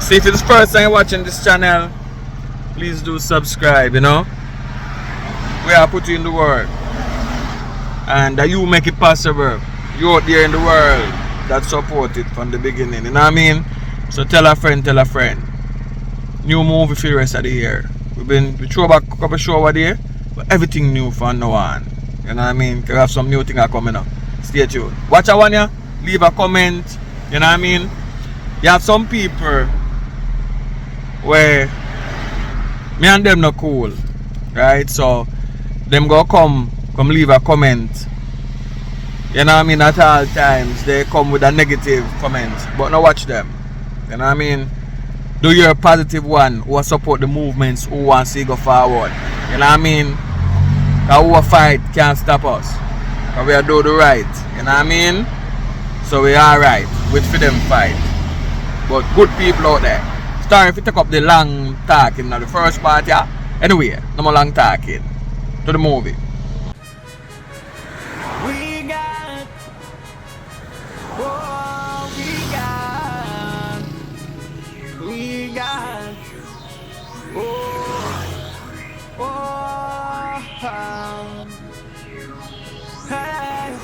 See, if it's the first time you're watching this channel, please do subscribe, you know. We are putting in the work. And that you make it possible. You out there in the world that support it from the beginning, you know what I mean? So tell a friend, tell a friend. New movie for the rest of the year. We throw back a couple show over there, but everything new from now on. You know what I mean? Because we have some new things coming up. Stay tuned. Watch a one ya, leave a comment. You know what I mean? You have some people where me and them not cool. Right? So them go come leave a comment. You know what I mean? At all times they come with a negative comment. But now watch them. You know what I mean? Do your positive one who support the movements who want to see go forward. You know what I mean? Our fight can't stop us. Because we are do the right. You know what I mean? So we are right. Wait for them fight. But good people out there. Sorry if you take up the long talking now the first part, yeah? Anyway, no more long talking. To the movie. Hey,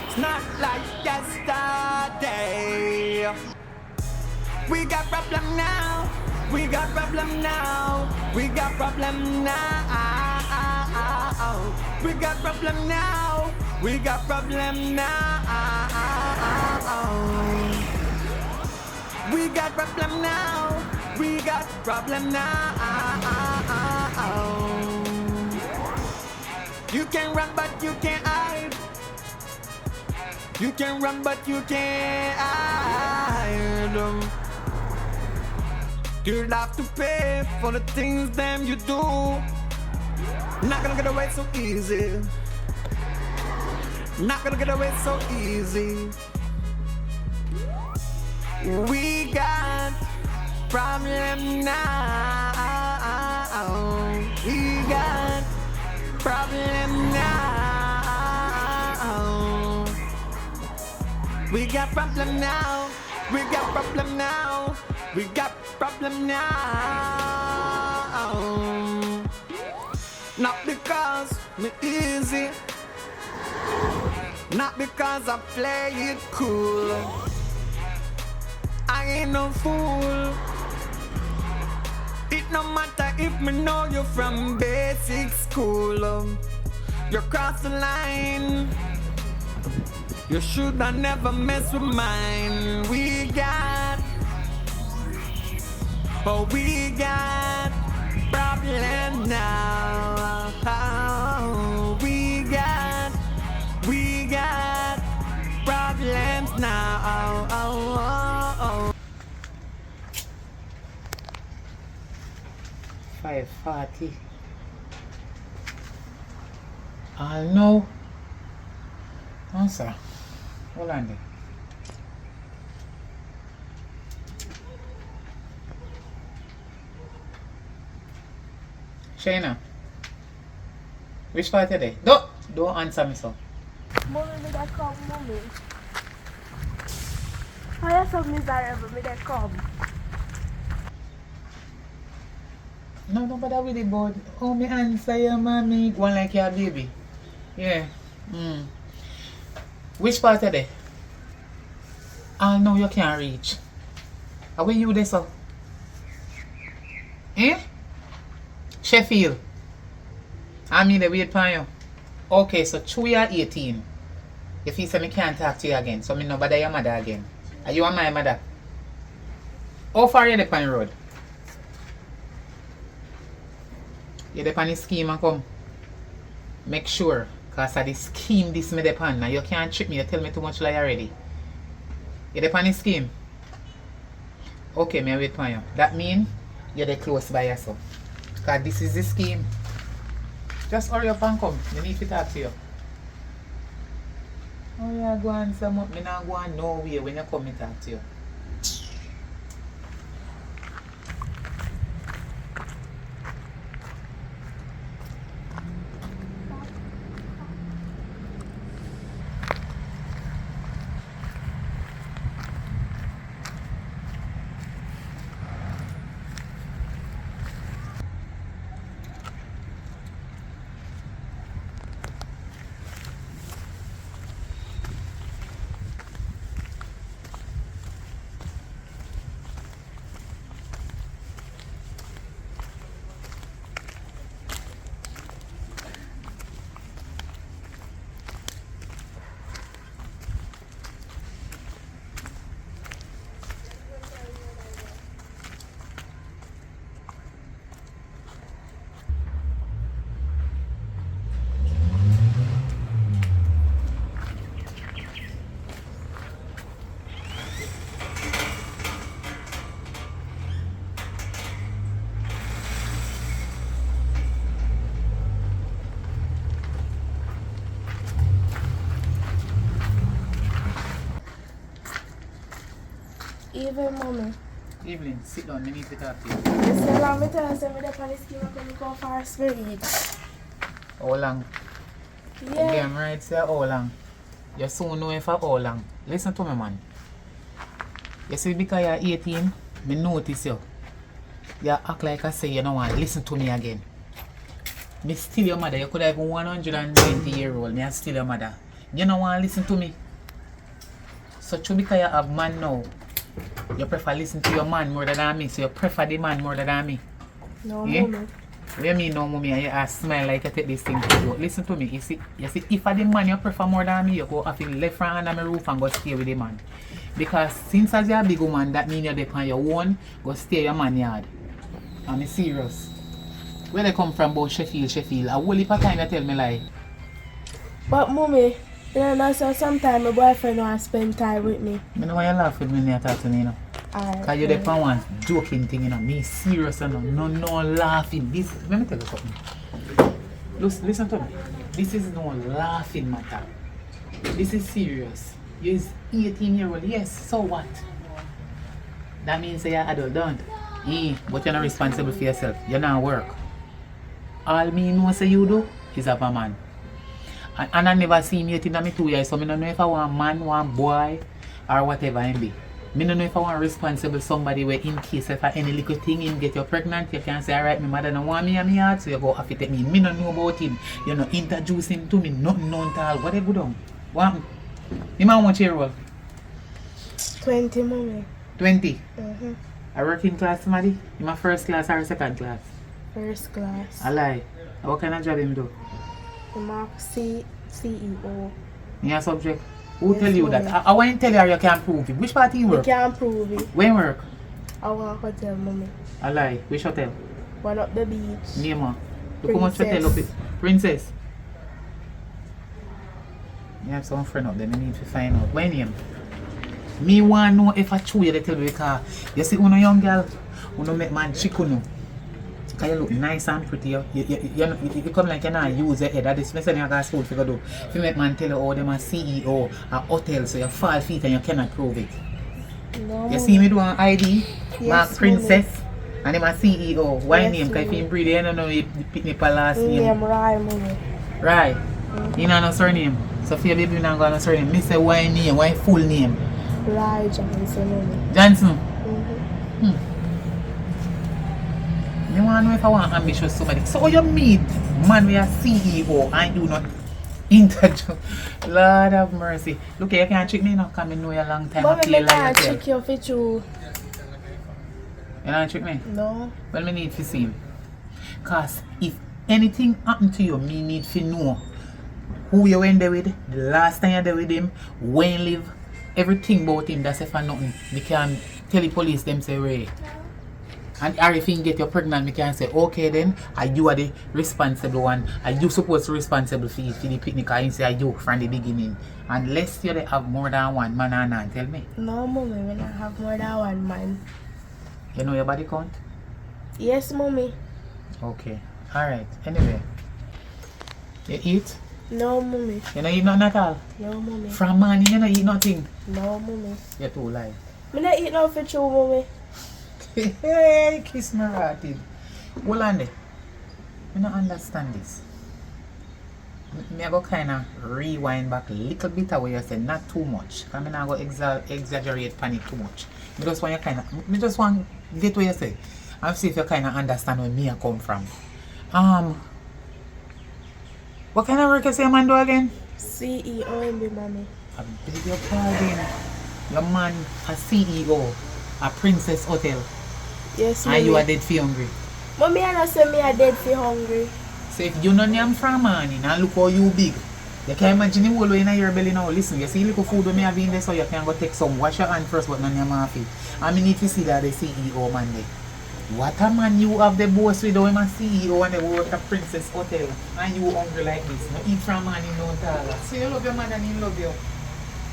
it's not like yesterday. We got problem now. We got problem now. We got problem now. We got problem now. We got problem now. We got problem now. We got problem now. You can run but you can't hide. You can run but you can't hide. You'll have to pay for the things them you do. Not gonna get away so easy. Not gonna get away so easy. We got problem now. We got problem now. We got problem now. We got problem now. We got problem now. Not because me easy. Not because I play it cool. I ain't no fool. It no matter if me know you from basic school. You cross the line. You should have never mess with mine. We got problem now. We got problems now. 5:40. I know. Answer. Hold on there. Shayna, which part today? Don't answer me so. Mommy, me that come, mommy. Why are you so miserable? Me that come. No, but that really bad. Oh, me answer you, mommy. One like your baby. Yeah. Which part today? I know you can't reach. How when you there so? Eh? Sheffield. I mean the wait for you. Okay, so 2 years 18. If he say me can't talk to you again, so me no bother your mother again. Are you and my mother? How far you the Pine Road? You the pan the scheme and come. Make sure, cause of the scheme this me the pan. Now you can't trick me, you tell me too much lie already. You the pan the scheme? Okay, me wait for you. That mean you're the close by yourself. Cause this is the scheme. Just hurry up and come. Me need to talk to you. Oh yeah, go on some up. Me not go on nowhere when you come me talk to you. Even mommy. Evelyn, sit down, I need to talk to you. You say allow me tell you say me dey on the scheme and come go for a spirit. How long? Yeah. Yeah, I'm right, say how long. You soon know for how long. Listen to me, man. You see, because you're 18, me notice you. You act like I say you don't want to listen to me again. Me still your mother. You could have been 120-year-old. Me still your mother. You don't want to listen to me. So true because you have man now. You prefer listen to your man more than me. So you prefer the man more than me. No, Yeah? mommy. What you mean no, mommy? And you smile like you take this thing to you. Listen to me. You see, if I the man you prefer more than me, you go off in left hand under my roof and go stay with the man. Because since as you're a big woman, that means you're there on your own, go stay your man yard. I'm serious. Where they come from about Sheffield? A whole heap of time you tell me lie. But mommy, you know, so sometimes my boyfriend want to spend time with me. I know why you laugh with me when you talk to me, you know. Because you're the one joking thing, you know. Me serious, you know. No laughing. This, let me tell you something. Listen to me. This is no laughing matter. This is serious. You're 18-year-old. Yes, so what? That means you're adult, don't? But you're not responsible for yourself. You're not work. All me know say you do is have a man. And I never seen you in me 2 years, so I don't know if I want man, want boy, or whatever I be. I don't know if I want responsible somebody where in case if any little thing him get you pregnant, you can say, alright, my mother don't want me and me heart, so you go have to take me. Me don't know about him. You know, introduce him to me, nothing at all. What they go down? What happened? You man want your role? 20, mommy. 20? Mm-hmm. A working class somebody? You my first class or second class? First class. I lie. What kind of job him do? I'm a CEO. In your subject? Who Yes, tell you mommy. that? I want to tell you can't prove it. Which part you You work? can't prove it. When work? I want to hotel, mommy. I lie. Which hotel? One up the beach. Name her. Look how much Princess. hotel up it. Princess. You have some friend up there. Me need to find out. What name? Me want to know if I true you they tell me because you see uno young girl, uno make man chicken. Because you look nice and pretty. You come like you not use your head. That is something you got school figure do. If you make man tell you oh them a CEO a hotel so you fall feet and you cannot prove it. No, You see me do an ID, Yes, Mark Princess, and him a CEO. Why Yes, name? Because if mommy. him breed, you don't know he pick me for last name. name Rye, mommy. Right. You know no surname. So for your baby you not got no surname. Me say why name, why full name? Rye Johnson, mommy. Johnson. Mm-hmm. You want to know if I want ambitious somebody. So you meet man we are CEO and you not interject. Lord have mercy. Look you can't trick me now because I know you a long time. I Mommy, play I can't like trick you for you. You don't trick me? No. Well, me need to see him. Because if anything happen to you, me need to know who you went there with, the last time you there with him, when you live, everything about him. That's if I nothing. Me can tell the police them say, Ray. And if he get you pregnant, me can say, okay then, are you are the responsible one? Are you supposed to be responsible for the picnic? I say, are you from the beginning? Unless you have more than one man and not, tell me. No, mommy, we don't have more than one man. You know your body count? Yes, mommy. Okay. Alright. Anyway. You eat? No, mommy. You don't eat nothing at all? No, mommy. From morning you don't eat nothing? No, mommy. You're too light. Me not eat no for you, mommy. Hey, kiss me rotted. Hold on there. I don't understand this. Me I go kind of rewind back a little bit of what you said, not too much. Because I not go exaggerate panic too much. Me just want to get what you say and see if you kind of understand where me I come from. What kind of work you say man do again? CEO in the mommy. I beg your pardon. Your man a CEO, a Princess Hotel, Yes, and mommy. you are dead for hungry. Mommy, I don't say me a dead for hungry. So if you know name from morning and look how you big, you can imagine the whole way in your belly now. Listen, you see little food when me have in there so you can go take some. Wash your hand first but none your mouth it. And me need to see that the CEO man there. What a man you have the boss with him a CEO and they work at Princess Hotel and you hungry like this. No eat from morning no tall. So you love your man and he love you.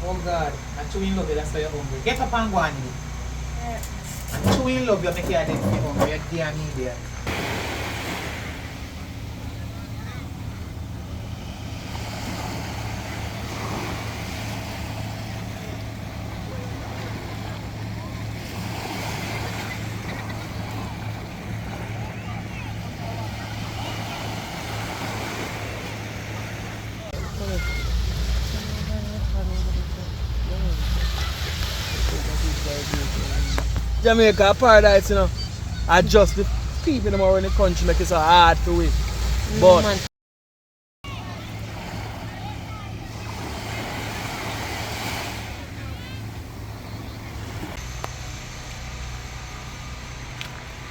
Oh God, and true in love you, that's why you're hungry. Get up and go on you. And true in love you make you dead for hungry. You're damn idiot. Jamaica paradise, you know. I just the people them around the country make it so hard to win. But Man.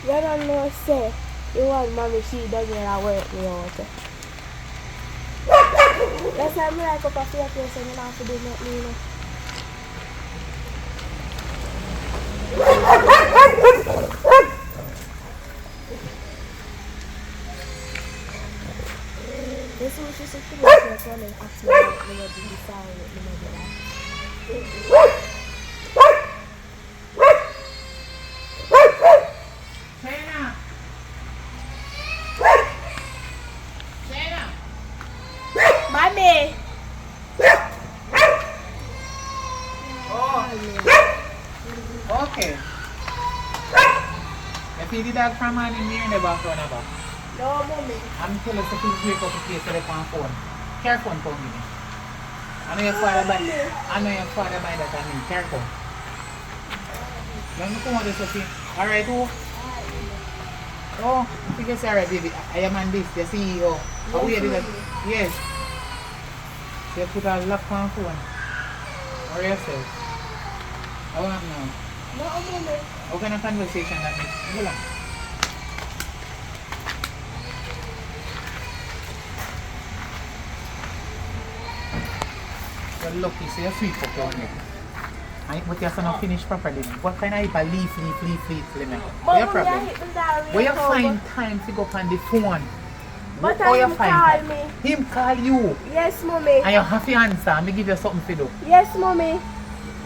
You don't know, say, you want mommy, she doesn't work me out. That's why I like up a few place and you don't have to do nothing, you know. This is what you said to me, like, when they ask me what me do this or what me do that. China! China! Mommy! Oh. Okay. You feed the dog from man in here in the background about. No, mommy. I'm telling you to break up the case of the phone. Careful, come with me. I know your father by that, I mean, careful. Let me come on this, okay? Alright, who? Oh, I think it's alright, baby. I am on this, the CEO. How weird is that? Yes. So you put a lock on phone. Or yourself. I want to know. No, mommy. What kind of conversation that makes? Hold on. You're lucky, so you're sweet for me. But you have to not finish properly. What kind of leaf, lemon? What's your problem? Where you find time to go up on the phone? But Where you him find call time? me. Him call you. Yes, mommy. And you have to answer. Me give you something to do. Yes, mommy.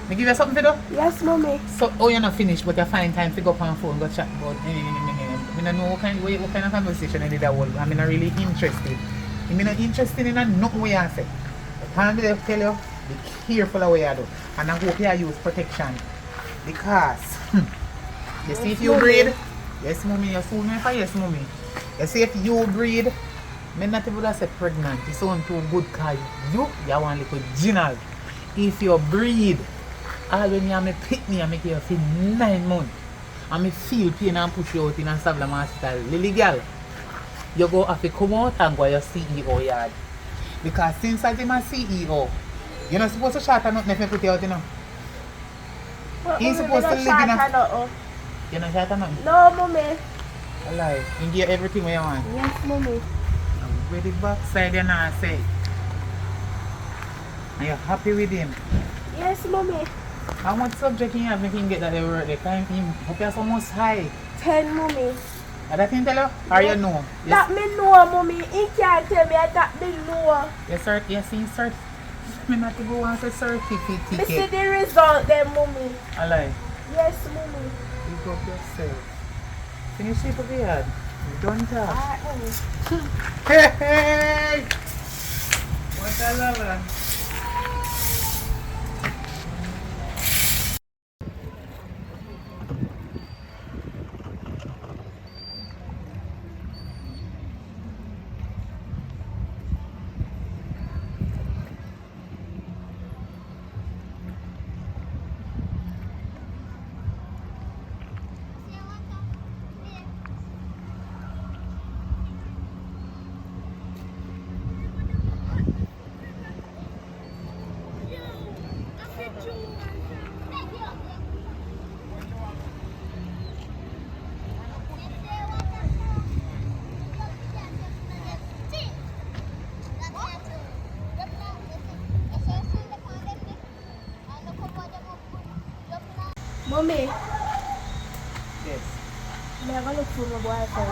Me give you something to do? Yes, mommy. So, oh, you're not finished, but you find time to go up on the phone, go chat about. I don't know what kind of conversation I did that whole. I'm not really interested. I'm not interested in nothing what you say. I'm going to tell you, be careful of what you do. And I hope you use protection. Because, you see if you breed, yes, mommy, you fool me if I yes, mommy. You see if you breed, me not even say pregnant. It's sound too good because you want little general. If you breed, all when you have me pick me and make you feel 9 months. And me feel pain and push you out in a Sibling hospital. Lily girl, you go have to come out and go to your CEO yard. Because since I'm a CEO, you're not supposed to shut or nothing if you put you out, you know. He's supposed to live in a... You're not shut or nothing? No, mommy. Alive. You get everything what you want. Yes, mommy. I'm ready backside you now, say. Are you happy with him? Yes, mommy. How much subject you have if you can get that every the time him hope you're almost high? 10, mommy. And that thing tell you? Or you know? That me know, mommy. He can't tell me that me know. You see cert? Me not to go and say certificate. Me see the result then, mommy. Alive. Yes, mommy. Pick up yourself. Finish it over here. Don't talk. Alright, mommy. Hey! What a lover. Mommy, Yes. I'm gonna look for my boyfriend.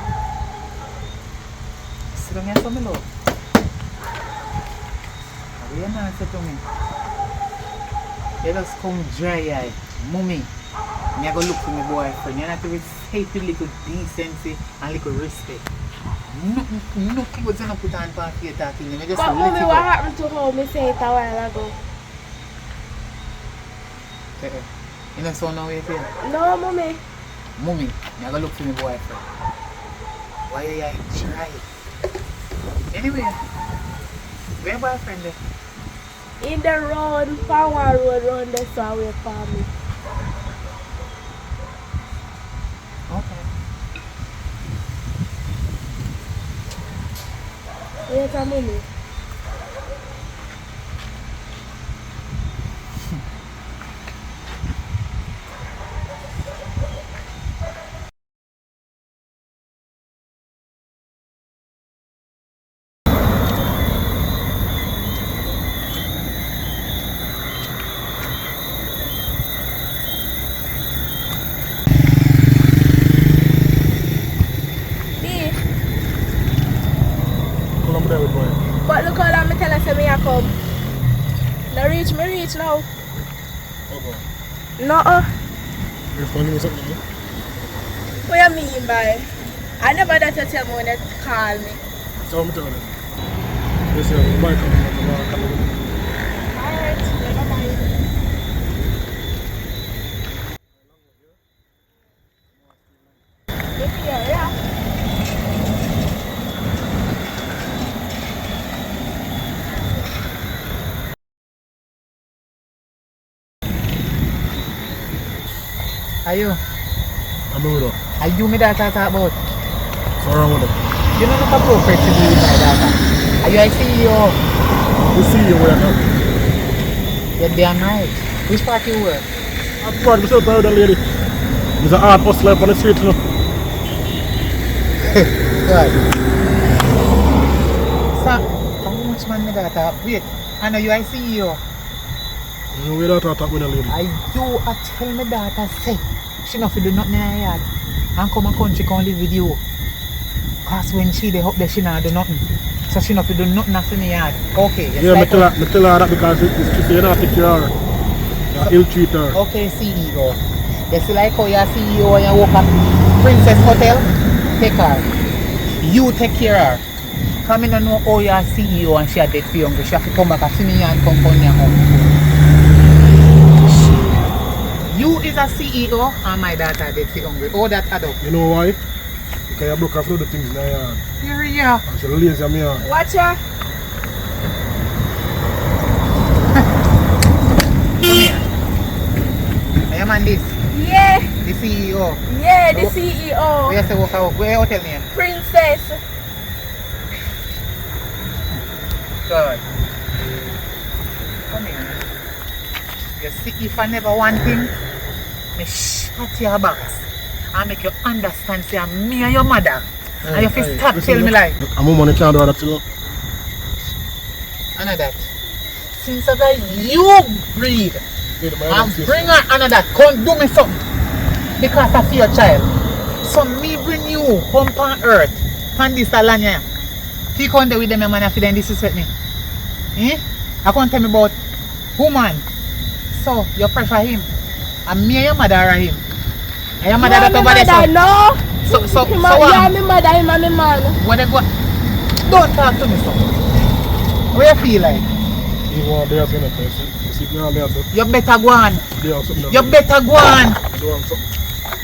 Sit down here for me, love. What you answer to me? You just come dry eye. Mommy, me go look for my boyfriend. You have to respect with little decency and little respect. Nothing was gonna put on back here talking. You just But let mommy, it what go. happened to her? Me say it a while ago. You know so now you feel? No, mommy. Mommy, me go look for my boyfriend. Why are you try? Anyway, where your boyfriend there? In the road, Power Road, round there, so away from me. out of money. B. But look how long me tell us me I come. Now reach now. No. You're phoning me something? What you mean by? I never that you tell me when you call me. So I'm telling you. Yes, sir. You might come on. Alright, never mind. Look here, yeah. Are you? I'm over. Are you me that I talk about? What's wrong with it? You know not appropriate to do with my data. Are you a CEO? You see you where I'm You're damn right. Which part you work? I'm proud of myself, proud of that lady. He's an art hustler on the street, you know. Good. So, how much man me data? Wait, I know you are CEO. You know, we don't talk with a lady. I do a tell me data say she not fi do nothing in her yard and come a country come live with you. Cause when she dey up there she not do nothing. So she not fi do nothing after in the yard. Okay. Yeah, like me tell her that because you're not take care of her. You're ill-treat her. Okay, CEO. You see like how you're CEO and you work at Princess Hotel? Take her. You take care of her. Come in and know how you're CEO and she a dead for hungry. She have to come back and see me and come from your home. You is a CEO and my daughter dead for hungry. Oh, that add up. You know why? Because you broke off all the things in her yard. Here we are. And she's lazy on me yard. Watch ya. Come here. I am on this. Yeah. The CEO. Yeah, the CEO. Where you say work out? Where your hotel name? Princess. Good. Come here. You see, if I never one thing, me shut your box and make you understand, say, I'm me and your mother. And you feel stop tell me like. I'm a money can't do that to you. Another. Since ever you breed and bring her another, come do me something because of your child. So me bring you home on earth, on this land here. If you come there with them, man, if you then disrespect me. Eh? I can't tell me about woman. So you prefer him. And me and your mother are him. And your mother that over there. So. No. So Yeah, what? my mother, him and my man. When they go, don't talk to me so. What you feel like? You want to do something? You see me all there, so. You better go on. You better go on.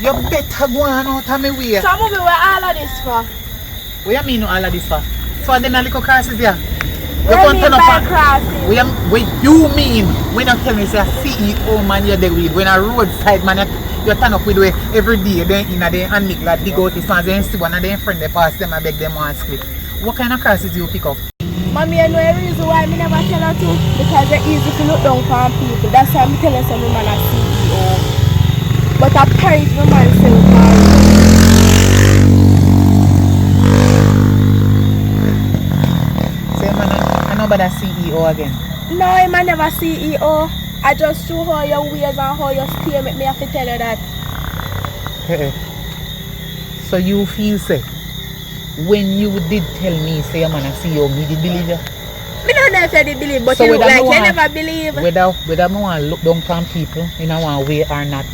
You better go on out of my way. So movie where all of this for? What you mean all of this for? So them a little crosses here. What do you mean by crossing? What you mean when you tell me say a CEO man you're there with, when a roadside man you turn up with way every day, then in a day and make like dig out the fans, then see one of them friend they pass them and beg them one split. What kind of crosses you pick up? Mommy, I know a reason why I never tell her to. Because it's easy to look down on people. That's why I'm telling some man a CEO. But apparently my man self. Say man, I know about that CEO again. No, I'm never CEO. I just show how your ways and how you stay make me have to tell you that. So you feel say when you did tell me say I'm a CEO, me did believe you? Me don't know if I did believe, but So you look whether like me you want- never believe. Whether I want to look down on people in a one way or not,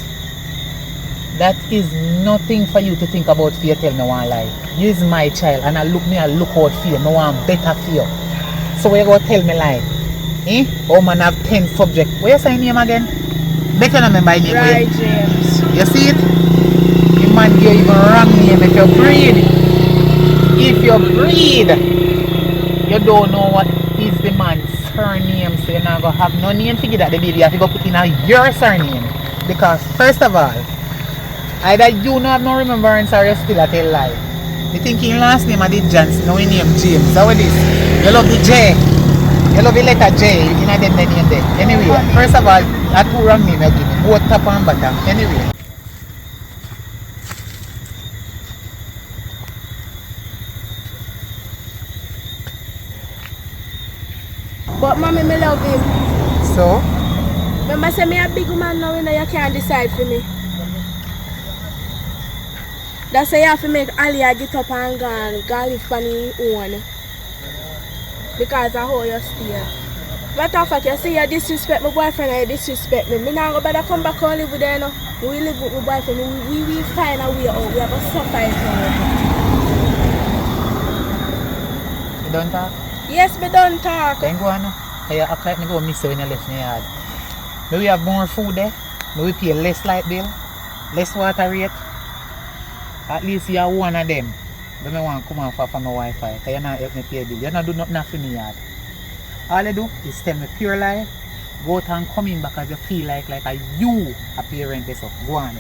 that is nothing for you to think about for you tell me one lie. You is my child and I look out for you, I want better for you. So where you go tell me lie? Eh? Oh man have 10 subjects. What you say name again? Better not remember name. Right, James. You see it? The man give you even wrong name if you breed. If you breed, you don't know what is the man's surname, so you're not going to have no name figure that the baby you have to go put in your surname. Because first of all, either you don't have no remembrance or you still a tell lie. You think your last name I did Johnson, now your name James. How it is? You love the J. You love the letter J in them name there. Anyway, first of all, that two wrong name you give me. Both top and bottom. Anyway. But mommy, me love him. So? Remember say me a big man now, you know you can't decide for me. That's why you have to make Aliyah get up and go live on his own. Because of how you stay. Matter of fact, you say you disrespect my boyfriend and you disrespect me. Me not go bother come back and live with them. No. We live with my boyfriend. We will find a way out. We have to suffer it now. You don't talk? Yes, me don't talk. Then go on. You act like me go miss you when you left my yard. Maybe we have more food there. Maybe we pay less light bill. Less water rate. At least you are one of them. But I want to come off for my Wi-Fi. Because you not help me pay bill. You not do nothing for me yard. All you do is tell me pure lie. Go out and come in because you feel like you a parent. So go on.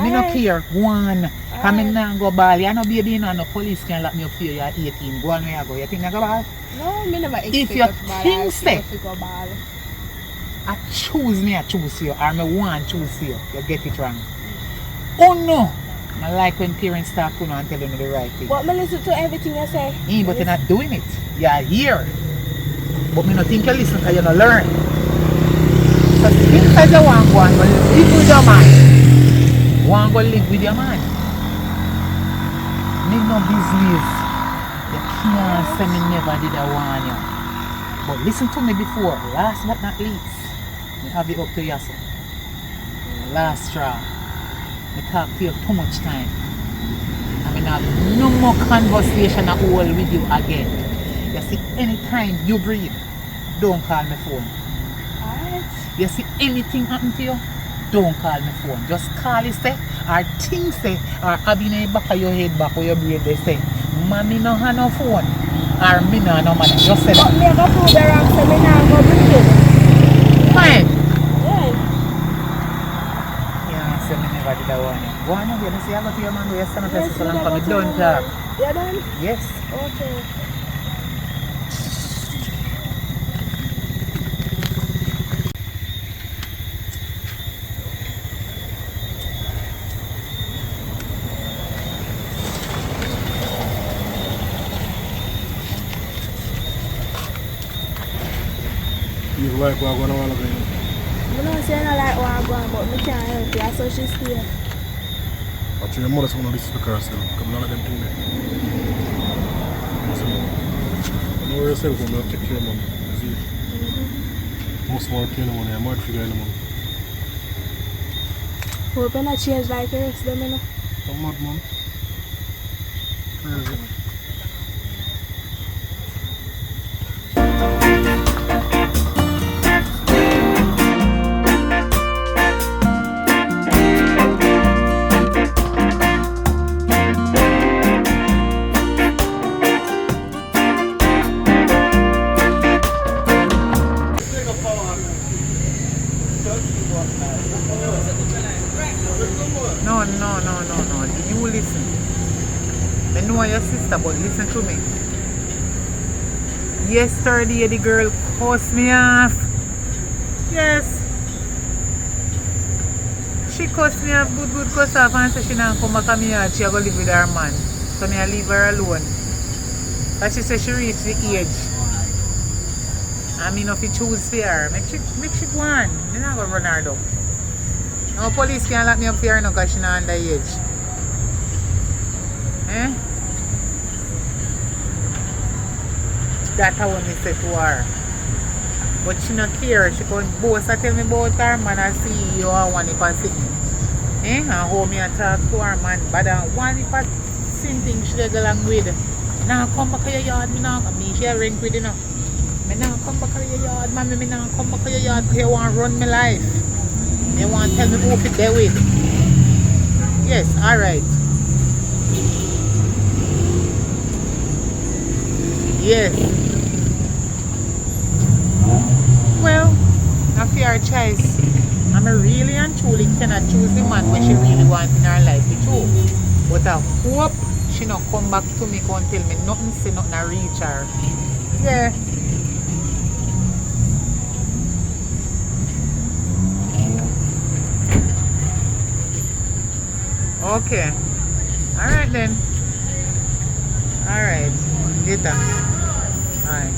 Me no care. Go on. Because me not go ball. You know baby, you know, no police can lock me up for you. You're 18. Go on where you go. You think I go ball? No, me never expect If you think step, I choose me, I choose you. Or me want choose you. You get it wrong. Oh no! I like when parents start to know and tell them the right thing. But me listen to everything you say. But you're not doing it. You're here. But me not think you listen because you don't learn. So think as you want to go and go live with your man. Want to go live with your man. Me no business. You can't say me never did I want you. But listen to me before. Last but not least. I have it up to you, sir. Last straw. I talk to you too much time. I mean, have no more conversation at all with you again. You see, anytime you breathe, don't call my phone. Alright. You see, anything happen to you, don't call my phone. Just call it, say, or think, say, or have in the back of your head, back of your brain, they say, mommy no have no phone, or me no have no money. Just say that. But me go prove the wrong, so me now go bring it. Fine. Yeah. Say me never did I want you. Go on again, see I go to your man where you stand up Yes, so me long for never me. tell Don't you talk. that. You done? Yes. Okay. His wife was going to want to go in. I know say I don't like what I'm going, but me can't help it. So she stay. But your mother's going to disrespect herself. Come none of them things there. You know yourself when you have to take care of mom. You see? Most more pay no money. I'm not figuring the money. Hope you not change like the rest of them, you know. I'm mad, man. Crazy. No. You listen. I know your sister, but listen to me. Yesterday, the girl cussed me off. Yes. She cussed me off, good cuss off, and said she not come back to me yard. She go live with her man. So I leave her alone. But she said she reached the age. I mean, if you choose for her, make she go on. You're not going to run her down. No police can't lock me up here because she's not underage. Eh? That's how I say to her. But she not care. She can boast and tell me about her man and see you and one if I see me. Eh? And how me and talk to her man. But one if I see things she go along with. Now come back to your yard. Me she a ring with you know. Me now come back to your yard, mommy. Me now come back to your yard because you want to run my life. You want to tell me who fit there with. Yes, alright. Yes. Well, after your choice, I'm really and truly cannot choose the man where she really wants in her life with you. But I hope she not come back to me and tell me nothing, say nothing, I reach her. Yeah. Okay. Alright then. Alright. Later. Alright.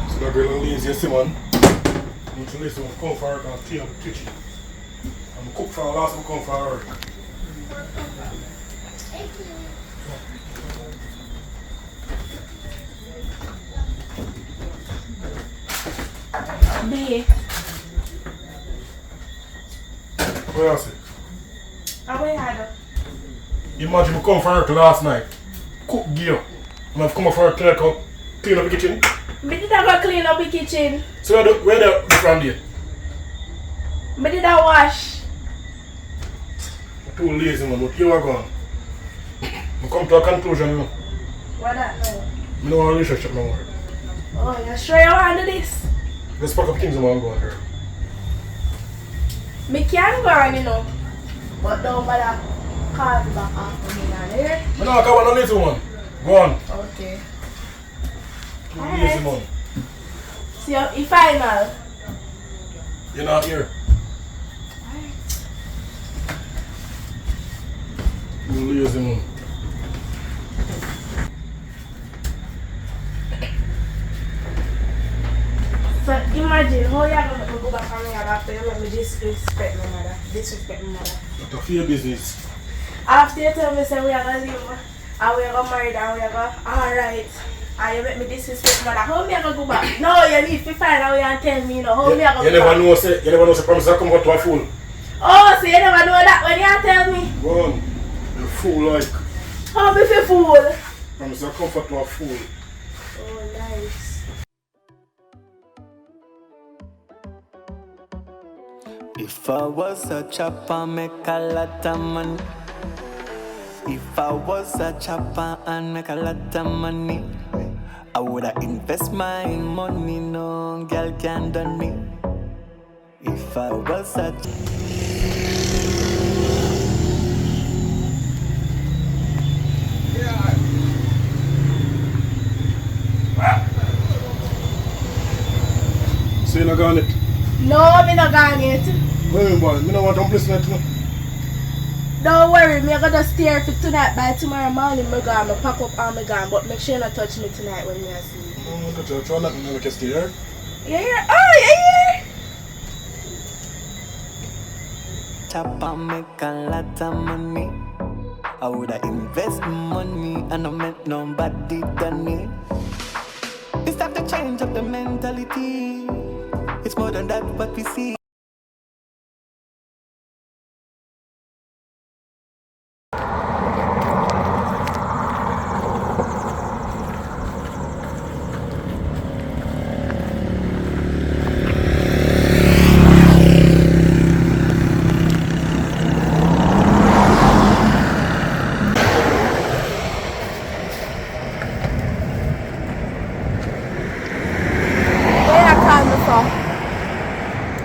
So that girl and lazy, you see, man. I'm to listen, I'm come for work and clean up the kitchen. I'm cook for her last time I come for work. B. What you say? How we had it? Imagine I come for work last night. Cook gear. And I've come for work clean up the kitchen. Me did I go clean up the kitchen. So where the from there? Me did I wash. I'm too lazy, man, but you are gone. I come to a conclusion, you know. What that now? I don't want a relationship no more. Oh, you sure you want to do this? Let's pack up things and I'm going there. Me can go on, you know. But don't bother call me back after me now, here. I don't come on, lazy one. Go on. Okay. Too lazy, man. See you final. You're not here. Too lazy, man. So imagine how you're going to go back on me after you make me disrespect my mother. Disrespect my mother. That's your business. After you tell me say we are going to live and we are going to marry and we are going to, alright. And you make me disrespect mother. How me I going to go back? No, you need to find out and tell me, you know. How me I going to go back? You never know, say promise I come out to a fool. Oh, so you never know that when you tell me? Go on. You're a fool like. How me feel fool? Promise I come to a fool. Oh, nice. If I was a chopper, make a lot of money. If I was a chopper and make a lot of money, I woulda invest my money. No girl can done me. If I was a So you're not going it? No, me not going it. Wait, boy. I don't want to listen to you. Don't worry, me gonna stay here for tonight. By tomorrow morning, me gone. Me pack up and me gone. But make sure you not touch me tonight when you sleep. No, touch you. Try not to make you stay here. You here? Oh, you here? chopper, make a lot of money. I woulda invest money and I make nobody done it. It's time to change up the mentality. It's more than that what we see.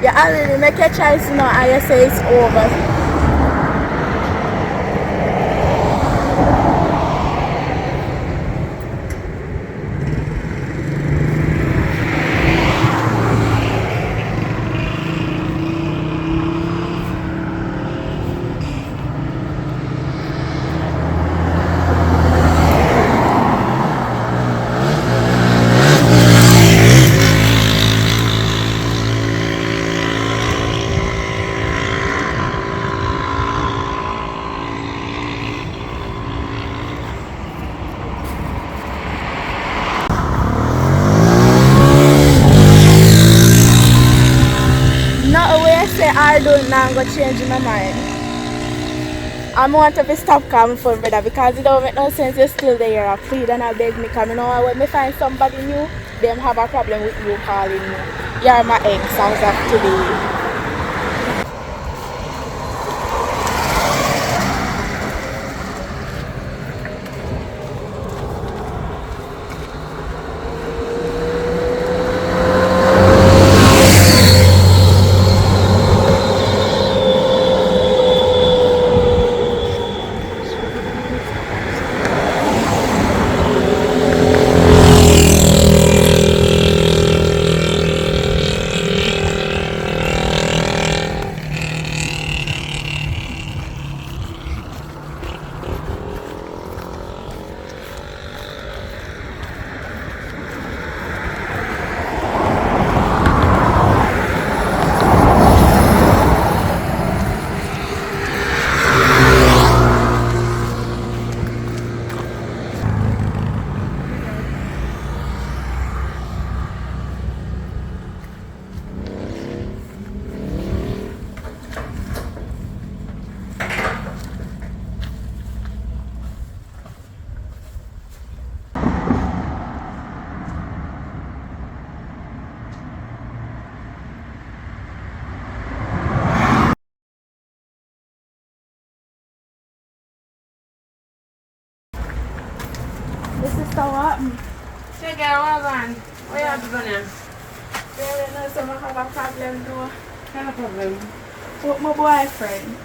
You already make a choice now and you say it's over. I don't now go change my mind. I want to stop calling for brother because it don't make no sense you're still there. I plead and I beg me because you know when me find somebody new, them have a problem with you calling me. You're my ex as of today. sister, what happened? Check out what on. What you have to do now? Girl, you know, so I have a problem though. Kind of problem. With my boyfriend.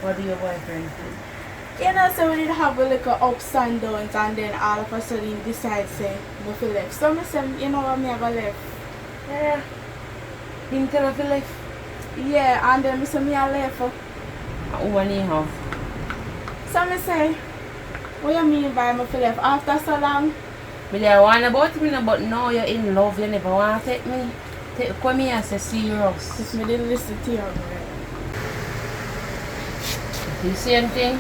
What do your boyfriend do? You know, so we did have a little ups and downs, and then all of a sudden he decides say, I feel left. So I say, you know what, me I go left. Yeah. Him tell us to left. Yeah, and then I say, me I left. Who one you have? So I say, what you mean by me feel left? After so long? Me dey want about me, but now you're in love, you never want to take me. Come here and say serious. Because me didn't listen to you. Right? The same thing.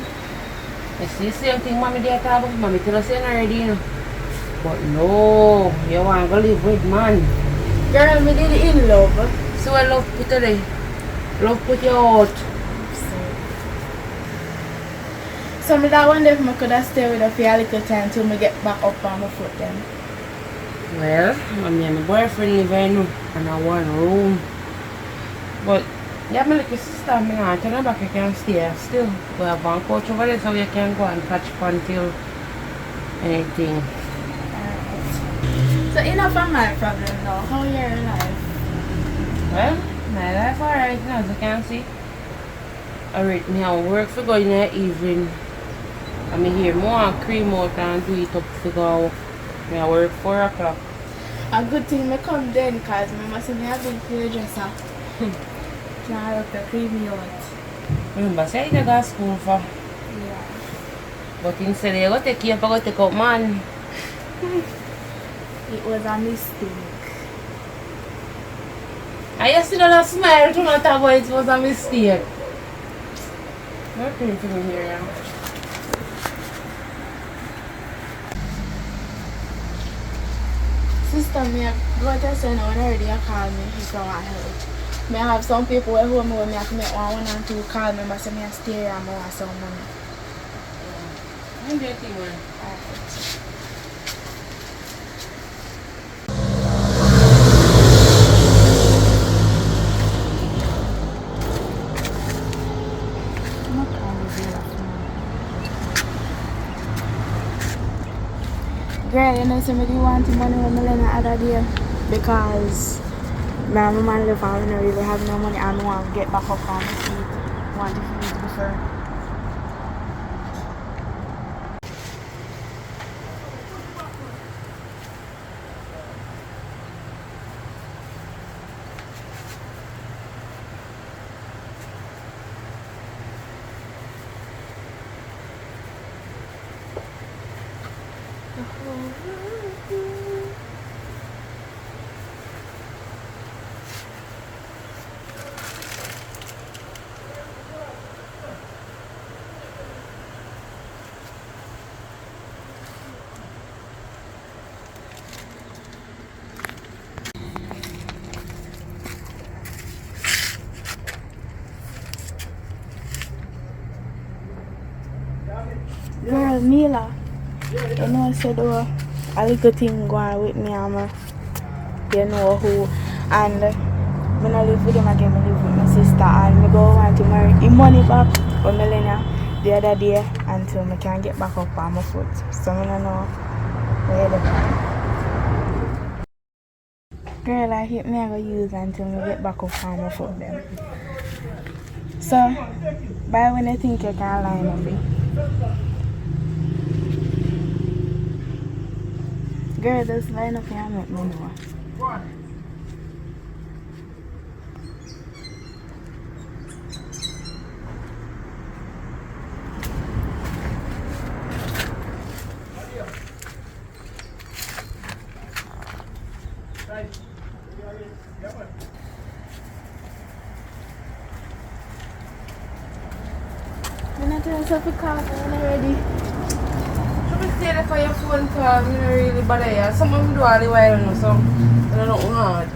It's the same thing mommy dey talk about. Mommy tell us already, you know. But no, you want to live with man. Girl, me did in love. So what love put you there? Love put you out. So me that wonder if I could have stayed with her for a little time till me get back up on my foot then. Well, me and my boyfriend live here now in a one room. But yeah, my little sister, me not turn back, you can stay still. We have one coach over there so you can go and catch fun till anything. So enough of my problem now. How are your life? Well, my life alright now, as you can see. Alright, me have work for go in the evening. I'm here more cream out and do it up for go. Me I work 4 o'clock. A good thing me come then because me must have a big hairdresser. Can I have to cream me out? Remember, say you go to school for. Yeah. But instead you go take care for go take out man. It was a mistake. I still don't smile to not talk about it was a mistake. Not pretty to me here, yeah. Sister, me go to say now when already you call me if you want help. Me have some people at home where me have to make one and two call me but say me stay here and I want some money. I'm getting one. Alright. Girl, you know somebody want money with me the other day because my mom live and we don't really have no money and I want to get back up on my feet. Want to feel it before. Girl, Mila, you know I said a little thing going with me and you know who, and I don't live with him again, I live with my sister and I go want to marry him money back for Melania the other day until I can get back up on my foot. So I don't know where the girl I hit me I go use until I get back up on my foot then. So by when I think you can line up it. Girl, this line up here and make me know. I'm not doing something call when I'm ready. Stay there for your phone call, me not really bother you. Some of them do all the while now, so I don't know hard.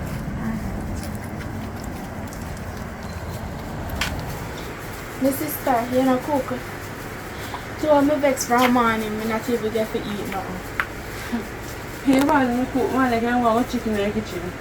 My sister, you know, cook. So me vex from morning, me not even get to eat nothing. Hey man, me cook man, I can go chicken in the kitchen.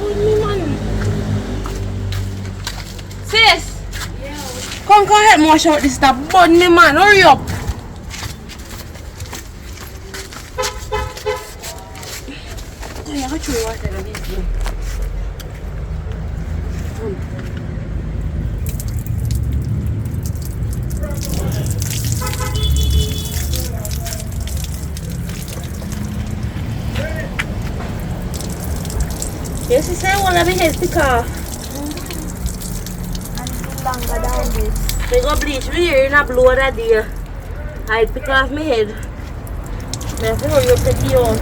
Bud me, man. Sis! Come help me wash out this stuff. Bud me, man. Hurry up. Yeah, I try water in this room. Yes, you say I want to be head pick off. And it's longer than this. We go bleach me here in a blow that day. I pick off my head. I have to hurry up to the out.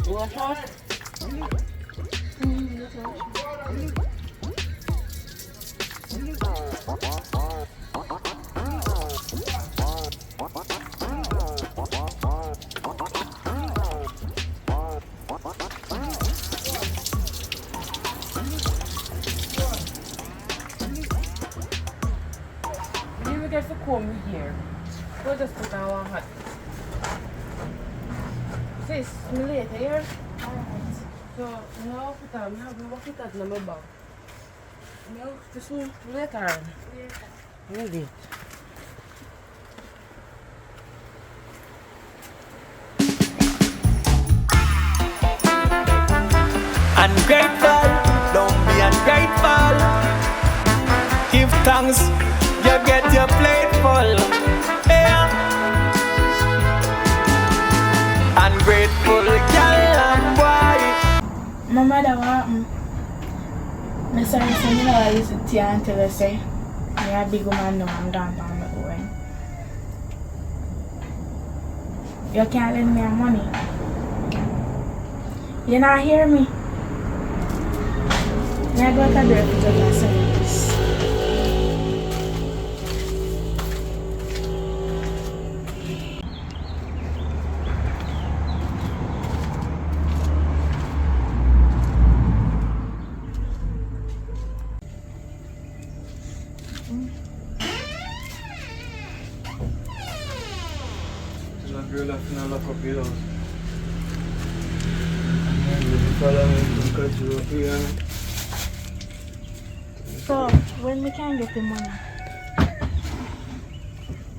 Wash out. You will get to comb here. We'll just put on one hot. Sis, me later here. Alright. So, now put on, now walk it out in my bag. No, this one later. Maybe. Ungrateful, don't be ungrateful. Give thanks, you get your plate full. Yeah. Ungrateful girl and boy. My mother want me sorry, so you know I used to tea until I say me a big woman now I'm gone on my own. You can't lend me money. You not hear me? I go to the refrigerator service. The girl have to lock up your house. Follow me to cut you up here. So, when we can get the money?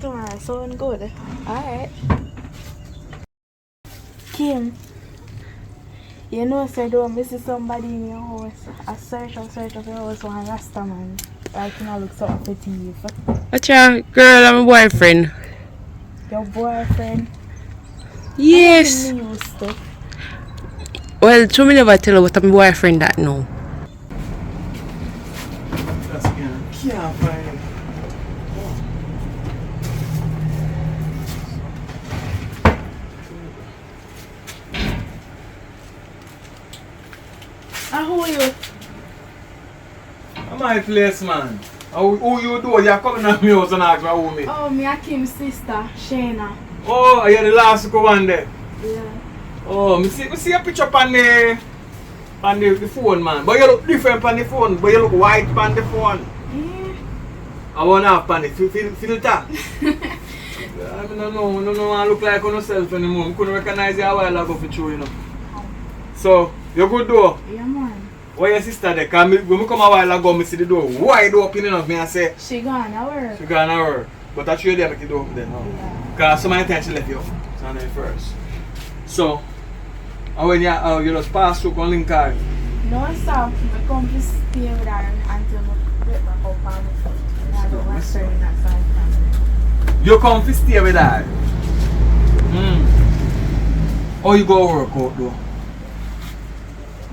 Tomorrow, so good. Alright. Kim, you know, say don't miss somebody in your house. I search of your house one Rasta man. I can look something for TV. What's your girl and my boyfriend? Your boyfriend? Yes. Me used to. Well, so me never tell her what my boyfriend that now. That's can't find it. Who are you? I'm my place, man. Who you do? You're coming at me house and ask me who me. Oh, me and Kim's sister, Shayna. Oh, you're the last one there. Yeah. Oh, me see a picture on the phone, man. But you look different on the phone. But you look white on the phone. Yeah. I want to have on the filter. I don't know, I look like on yourself anymore. I couldn't recognize you a while ago for you, you know. So, you good door? Yeah, man. Where your sister there? Because when I come a while ago, I see the door wide open enough. Me I say, She gone to work. she gone to work. But I show you make it open then. Yeah. Because so many times she left you. So I know it first. So, and when you just pass through on link card. No, sir. I come to stay with her until I get back up on the foot. I don't want to stay in that side. You come to stay with her? Or you go work out though?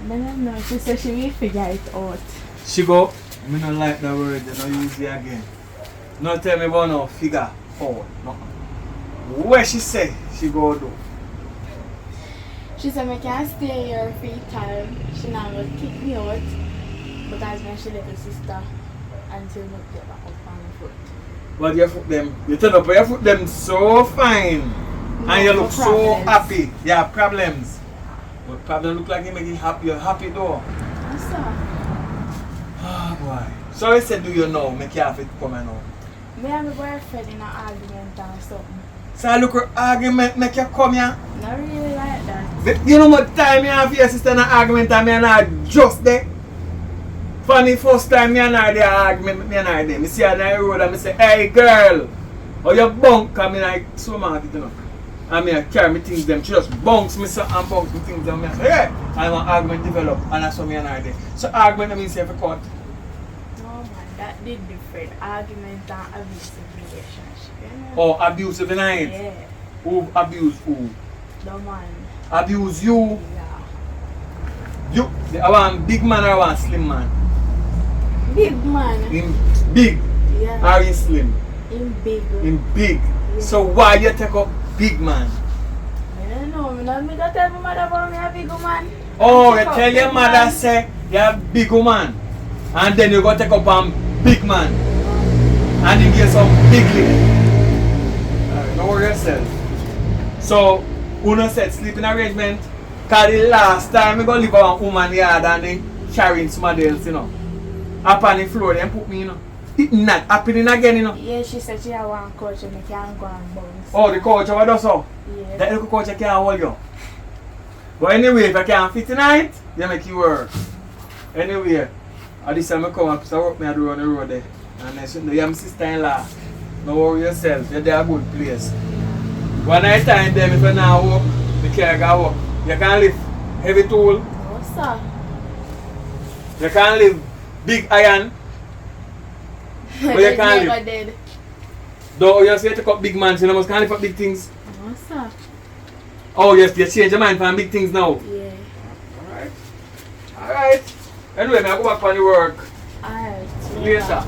I don't know. She said she will figure it out. She go, I don't like that word, they don't use it again. No tell me about no figure out. No. Where she say she go do? She said I can't stay here free time. She not gonna kick me out because when she little sister until I get back up on my foot. But your foot them, you turn up your foot them so fine. No, And you no look so problems. happy. You have problems. But problem look like you make you happy. You're happy though. What's up? Oh boy. So I said, do you know? Make you have it come now. Me and my boyfriend in an argument or something. So I look at argument make you come here. Not really like that. You know what time you have your sister in an argument and me and her just there? Funny first time me and her there argument me and her there. Me see her on the road and me say, hey girl, how you bunk? And me like so mad you know. And me I carry me things them. She just bunks me so and bunks me things them. Me I say, yeah. And an argument develop and that's how me and her there. So argument I mean say if you cut. No man, that did different. Argument and abusive relationship. You know? Oh, abusive in it? Yeah. Who abuse who? The man. Abuse you? Yeah. You? I want big man or I want slim man? Big man. In big Yeah. or in slim? In big. In big. Yeah. So why you take up big man? I don't know. Me don't tell my mother about me a big man. Oh, you Take up tell your big mother man. say you're a big woman. And then you go take up a big man. And you get some big lady. Alright, don't worry yourself. So, Uno said sleeping arrangement. Cause the last time we go live on a woman yard and they carrying somebody else, you know. Up on the floor, they put me, you know. It not happening again, you know. Yeah, she said she have one coach and I can't go and bounce. Oh, the coach over there so? Yeah. That little coach can't hold you. But anyway, if I can't fit tonight, they make you work. Anyway, at this time I come and work me I do on the road there. And I said, no, you're my sister-in-law. Don't worry yourself, you're there a good place. One night time them, if you now work, the car can work. You can lift heavy tool, What's up? you can lift big iron, but you can't never lift. did. Though you say you take up big man, so you must can't lift up big things. What's up? Oh yes, you change your mind from big things now. Yeah. Alright. Alright. Anyway, I go back on the work. Alright. Later.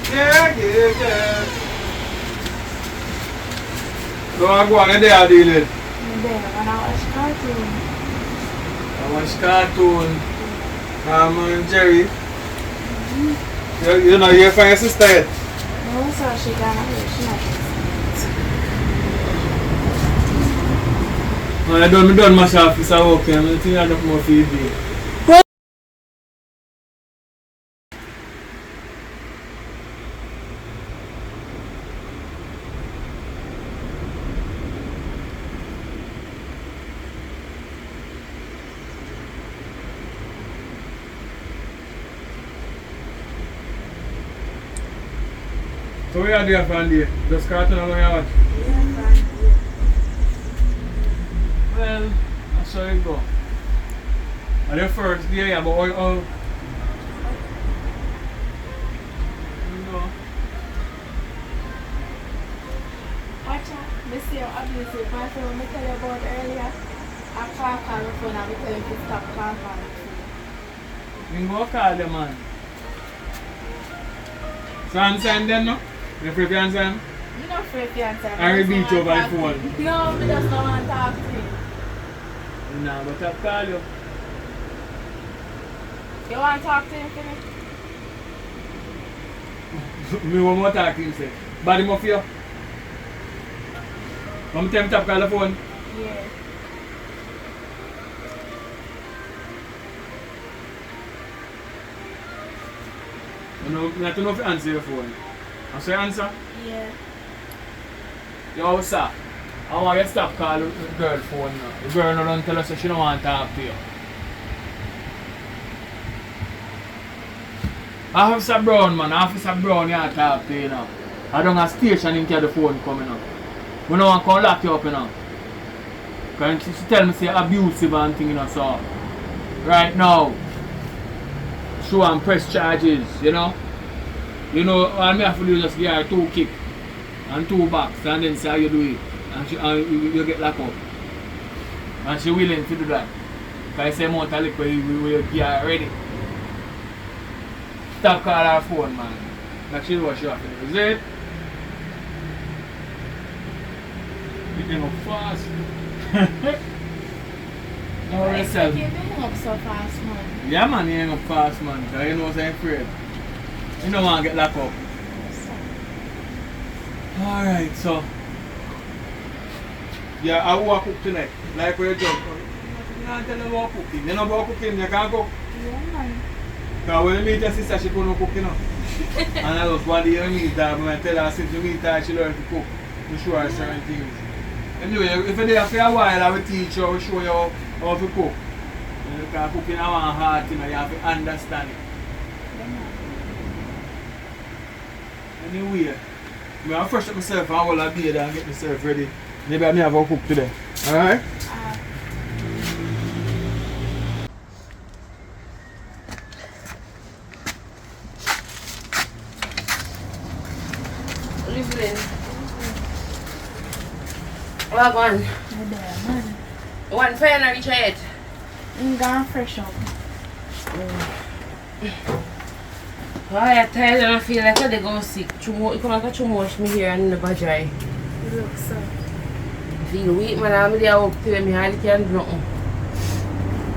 Yeah. So I go on a day I deal with. And then when I watch cartoon, I watch cartoon. And Jerry. You know, you find your sister yet? no, so she gonna she not. I done mash off this work and I think I got more feed me. So what are you doing from there? Just cartoon along your watch? Well, that's how it go. And the first day, yeah, but all you know. Watch out, this is your abusive boyfriend I tell you about earlier. I can't call the phone and I tell him to stop calling the phone. You go call them, man. So answer him then, no? You free to answer him? I'm not afraid to answer. I beat you over the phone. No, I just don't want to talk to you. Nah, but I'll call you. You want to talk to him for me? Me one more talk to him, say. Body him off you. I'm telling to call the phone. Yeah. You know, you have to know if you answer your phone. I say answer. Yeah. Yo, sir. I want you to stop calling the girl phone now. The girl don't tell us that she don't want to talk to you. Officer Brown, man. Officer Brown, you have to talk to you now. I don't have station in case the phone coming up. We don't want to lock you up, you know. Because she tell me say abusive and thing, you know, so. Right now, show and press charges, you know. You know, all me have to do is just give her 2 kicks and 2 backs and then say how you do it. And you get locked up. And she willing to do that. Because I say amount of liquor we will give her ready. Stop calling her phone, man. Like she know what she have to do. Is it? You can go fast. No, yourself. You been up so fast, man. Yeah, man, you ain't up fast, man. Because you know what I'm afraid. You don't want to get locked up. Alright, so. Yeah, I will cook tonight. Like where you jump. You can't tell them about cooking. You know about cooking, you can't cook. Yeah, man. Because when you meet your sister, she couldn't cook, you know. And I just one day you meet her, when I tell her since you meet her, she learned to cook. You show her certain things. Anyway, if you're there for a while, I will teach you, I will show you how to cook. Because cooking is one hard thing, you have to understand it. Anyway, I will fresh up myself and all I be there and get myself ready. Maybe I may have a cook today. Alright? Sibling. What one? There, man. One fan or each head? I'm gone fresh up. Oh, I'm tired and I feel like I go sick. You come back to wash me here and never dry. You look so. I feel weak, man. I'm there up to me. I can't do nothing.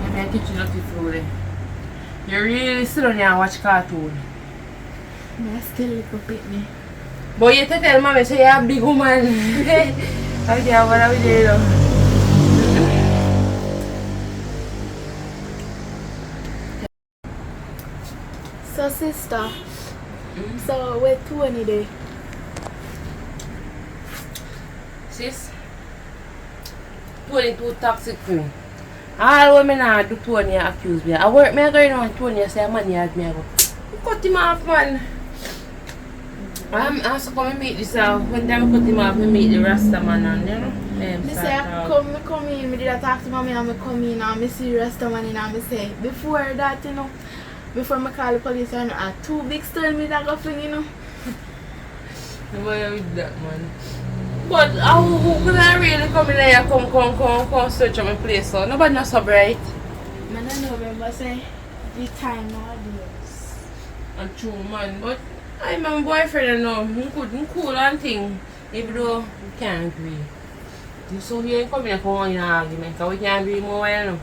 I'm in the kitchen looking food. You really sit down here and watch cartoon. I still look up at me. But you tell mommy say you're a big woman. Okay, what are we doing? So, sister. So, where Tony day? Sis, Tony too toxic for me. All women now do Tony accuse me. I work me going on Tony say man had me. I go, cut him off, man. I'm also come and meet this when them cut him off, me meet the Rasta man and you know. Me say I come in, me did I talk to mommy and me come in and me see Rasta man in and me say before that, you know, before me call the police and 2 big stone me that go fling, you know. No boy with that man. But who could I really come in there come search on my place so nobody knows so bright. I don't know, remember say the time nowadays. And true man, but I'm my boyfriend now. I'm cool and thing. Even though we can't agree. So we ain't coming here for one argument because we can't agree more, you know.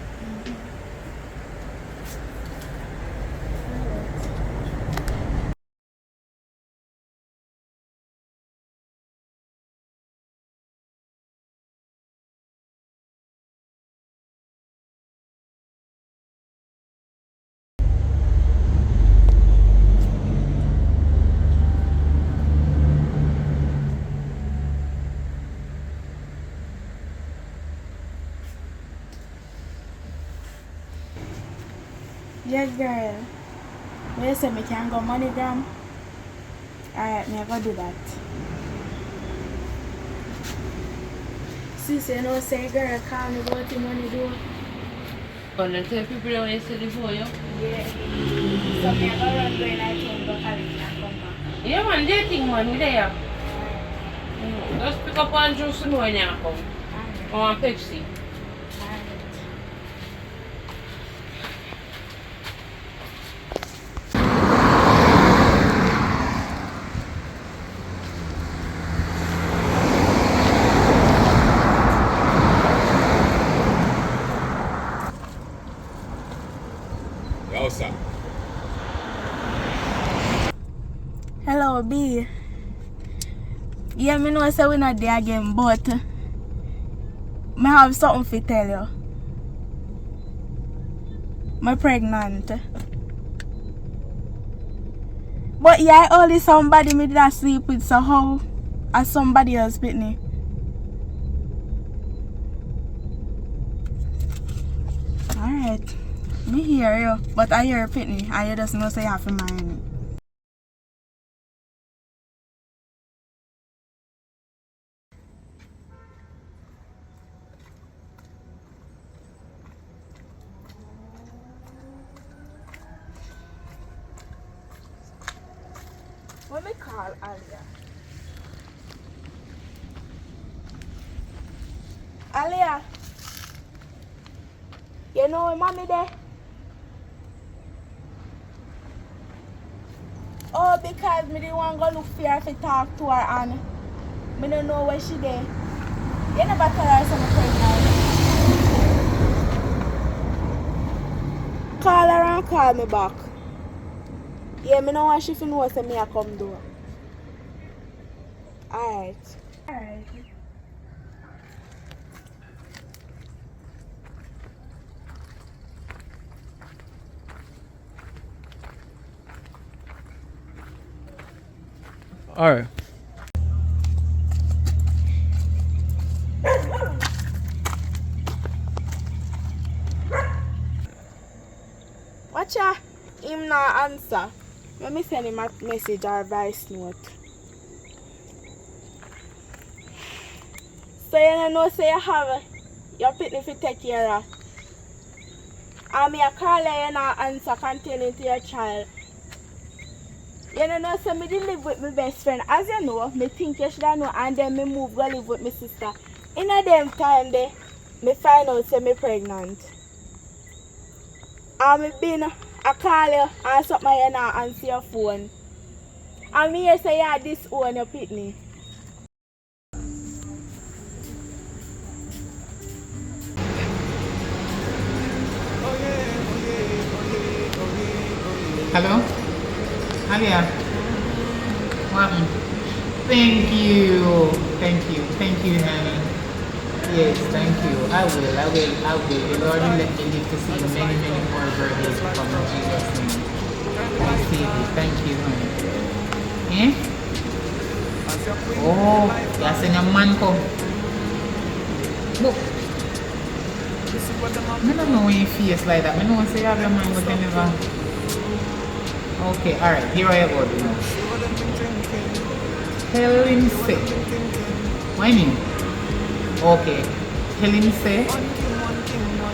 Yes, girl. When you say me can go MoneyGram, alright, me I go do that. Sis, you know, say girl, call me about the money do. But then tell people that when you say before you. Yeah. So me I go run going I told go college and come back. Yeah man, they think man, we there. Just pick up one juice and when you come. Alright. Or one Pepsi. Alright. Yo, B. Yeah, me know say we not there again, but I have something to tell you. I'm pregnant. But yeah, only somebody me did sleep with, so how as somebody else with me. Alright. Me hear you, but I hear Pitney, and you just know say you have to mind me. What me call Alia? Alia, you know mommy there? Oh, because me didn't want to go look for her to talk to her and me don't know where she there. You never tell her I'm pregnant. Call her and call me back. Yeah, me don't want she to know say me I come do. Alright. Alright. Alright. Watch ya. Him not answer. Let me send him a message or voice note. So you know say you have your pitney to take care of. And me a call her you not answer containing to your child. You know say me did live with my best friend. As you know, me think you should know and then me move go live with my sister. In a them time there, me find out say me pregnant. And me been I call you and something you not answer your phone. And me here say you disown your pitney. Hello? Alia? What? Thank you. Thank you, honey. Yes, thank you. I will. The Lord will let me live to see many more birthdays to come in Jesus' name. Receive it. Thank you, honey. Eh? Oh, you're saying a man come. Look. I don't know when you face like that. I know say you have your man, but you never. Okay, alright, here I go now. Tell him say. Why me? Okay. Tell him say.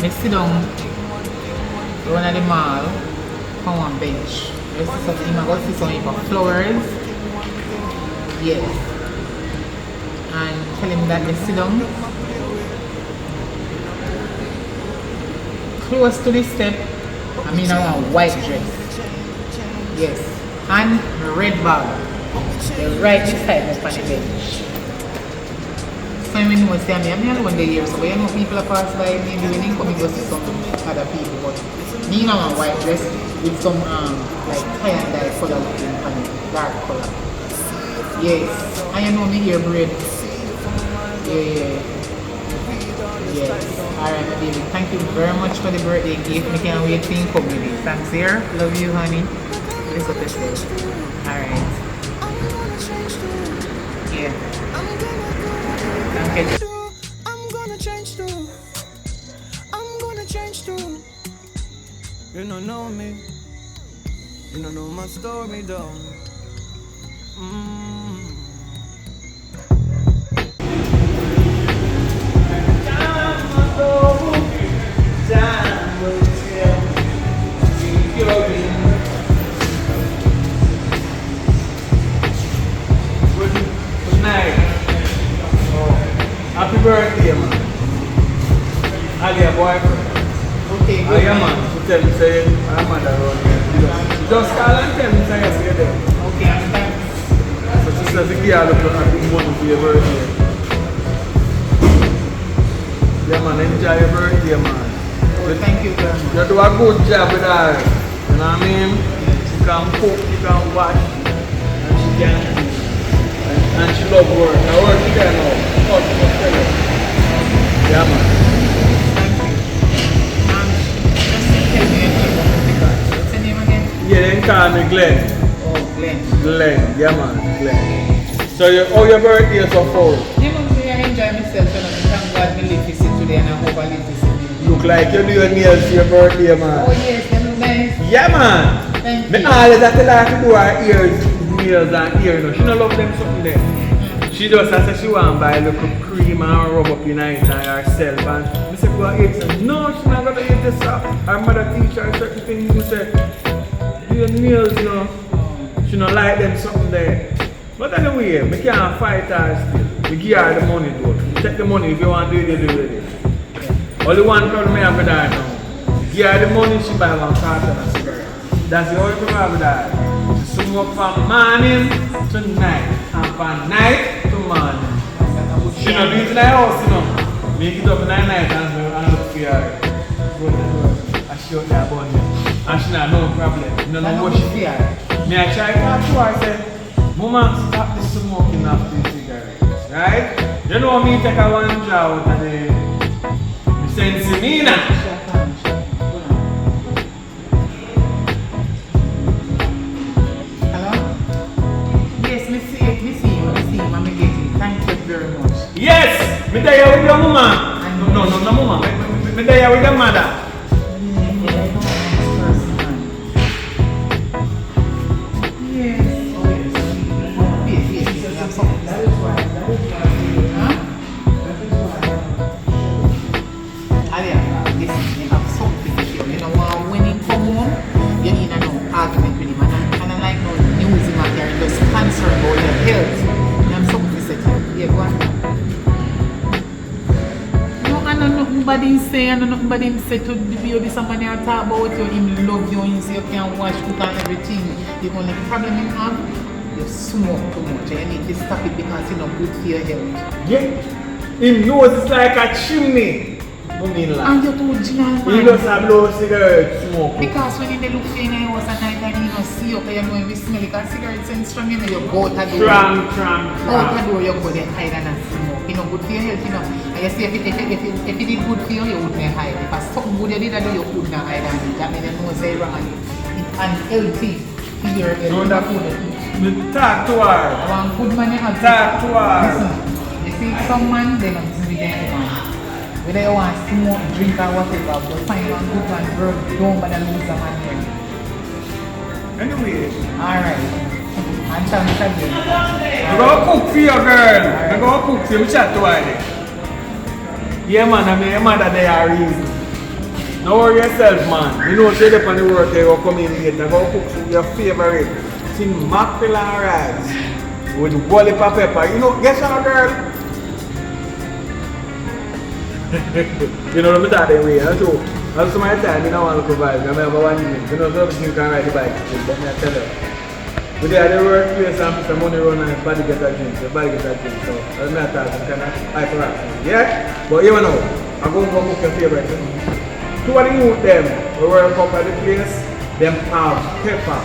Me sit down one at the mall. Come on bench. Let's see something. I go see something for flowers. Yes. And tell him that me sit down close to the step. I mean I want a white dress. Yes, and red bag. The right beside me on the bench. So when you say I'm alone the year, so you know people are passed by me doing come go see some other people, but me now a white dress with some like tie and dye color looking on it, dark color. Yes, and you know me hair braid. Yeah. Yes. Alright my baby, thank you very much for the birthday gift. Me can't wait to come with it. Thanks here. Love you honey. This what this is. Alright. Yeah. Thank you. I'm gonna change too. I'm gonna change too. You don't know me. You don't know my story though. Time will tell. Good night. Happy birthday, man. Alia boyfriend. Okay, good. Yeah, man. You tell me, say, I'm on the road here. Just call and tell me, say, I see you there. Okay, I'm thanks. So she says, if you have a big money for your birthday. Yeah, man, enjoy your birthday, man. Well, thank you very much. You do a good job with her. You know what I mean? She can cook, she can wash, and she can do. And she love work. I work together now. Oh, she must tell you. Yeah, man. What's your name again? Yeah, they call me Glenn. Oh, Glenn. Glenn, yeah man, Glenn. So your birthday is so full. You must say I enjoy myself, you know. Thank God me live to see today and I hope I live to see. Look like you do your nails for your birthday, man. Oh yes, they look nice. Yeah, man. Thank Me you. always have to like to do her ears, nails and ear. No, she don't love them something there. She just says she want to buy a little cream and rub up in her herself. And I said, go eat some. No, she's not going to eat this up. Her mother teach her certain things. I said, do your nails, you know. She don't like them something there. But anyway, I can't fight her still. We give her the money though. Take the money if you want to do it, you do it. Only one problem I have with her now. Give her the money, she buy one carton and cigarette. That's the only problem I have with her. She smoke from morning to night. And from night to morning. She don't do it in her house, you know. Make it up in her night and look for her. Go to her. I show her about it. And she not no problem. No what she fear. Me I try to talk to her, I say, Mama, stop the smoking after the cigarettes, right? You know me take a one draw out of the sensimina. Hello? Yes, me see you, I'm getting. Thank you very much. Yes! Me there with your mama. No, mama. Me there with your mother. Nobody say to the baby somebody and talk about you, him love you, and say you can't wash, cook and everything. The only problem you have, you smoke too much. You need to stop it because it's not good for your health. Yeah. Him nose is like a chimney. And you're too giant, he just have low cigarette smoke. Because when they look for you in the house at night and you don't see you, you know if you smell it, because cigarettes are strong, you know, you go out the door. Out the door, you go there hide and smoke. You know, good for your health, you know. And you see, if it did good for you, you wouldn't hide. If something good you did, you wouldn't hide. And that means you know it's wrong and it's unhealthy for your health. No, that food. Talk to her. One good man you have to talk to her. Listen, you see, some man, they don't see the man. Whether you want to smoke, drink or whatever, but find one good man, bro, don't bother lose a man here. Anyway. Alright. And tell me again. I'm going to cook for you, girl. I'm going to cook for you. We chat to her there. Yeah, man, I mean, your mother they are reason. Don't worry yourself, man. You know, say up on the work, they will come in later. I'm going to cook for your favorite. Tin mackerel and rice with whole heap of pepper. You know, guess what, girl? You know, I'm not that way, so I'm so much time, I don't want to provide. I remember one evening, you know, everything can ride the bike, but I tell you. We did at the workplace and some money run and everybody get a drink, so I'm not talking kind of hyperactive, yeah? But you know, I'm going to cook your favorite. Two of the youth them, we work up at the place, them have pepper.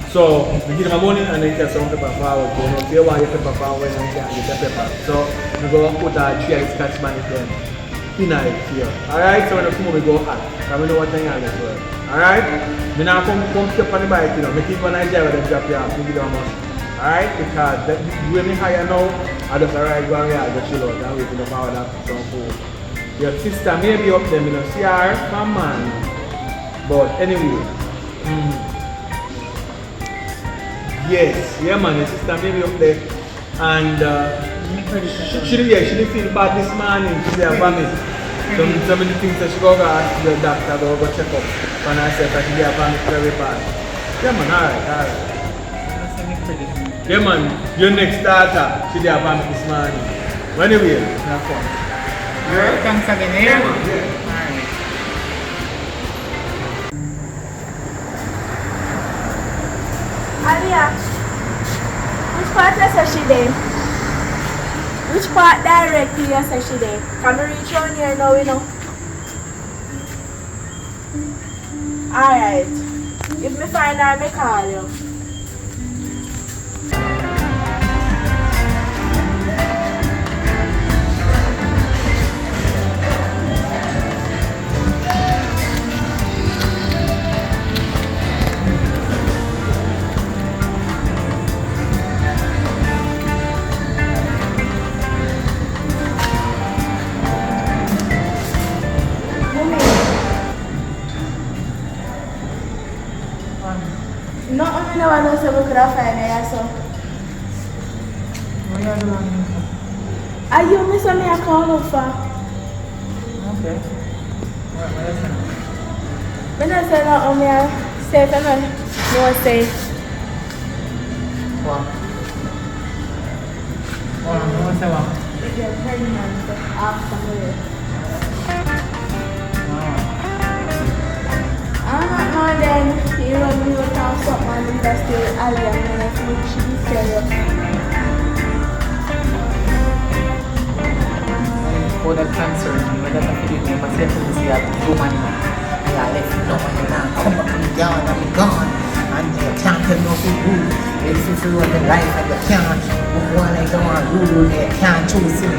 So, we give them money and they get some pepper forward. You know, if you want your pepper forward, you can get the pepper. So, we go and put our cherry scotch bonnet them. In it here. Alright, so when the food we go hot. Because we know what thing is for. Alright? We now come step on the bike, you know. Make it when I drive and drop you off. Give it a must. Alright? Because when we higher now, I just arrive go and I just chill out and wait for the power that some food. Your sister may be up there, you know, see her, come on. But anyway. Yes, yeah man, your sister may be up there. And she didn't feel bad this morning. She said, vomit. Some of the things that she go ask the doctor go check up. And I said that she get a vomit very bad. Yeah man, alright. Yeah man, your next daughter, she did a vomit this morning. But anyway, have fun. Alright, thanks again. Yeah man, yeah. Alia, which part is she there? Which part directly you say she there? Can we reach on here now, you know? Alright. If me find her, me call you. No, I never know so we could have find there, so. What are you doing? Are you miss me a call over? Okay. What is it? When I say that, I say to me, no say. What? What's the one? If you're pregnant after me. And then you run me with something and that's still alien and I think she be serious. Oh, that concern me. Whether I feel it, but say to see a woman, I left no one now. Come back, I'm gone, I'm gone. And you can't tell no who. If you run the life and you can't, one I don't want to you can't choose it.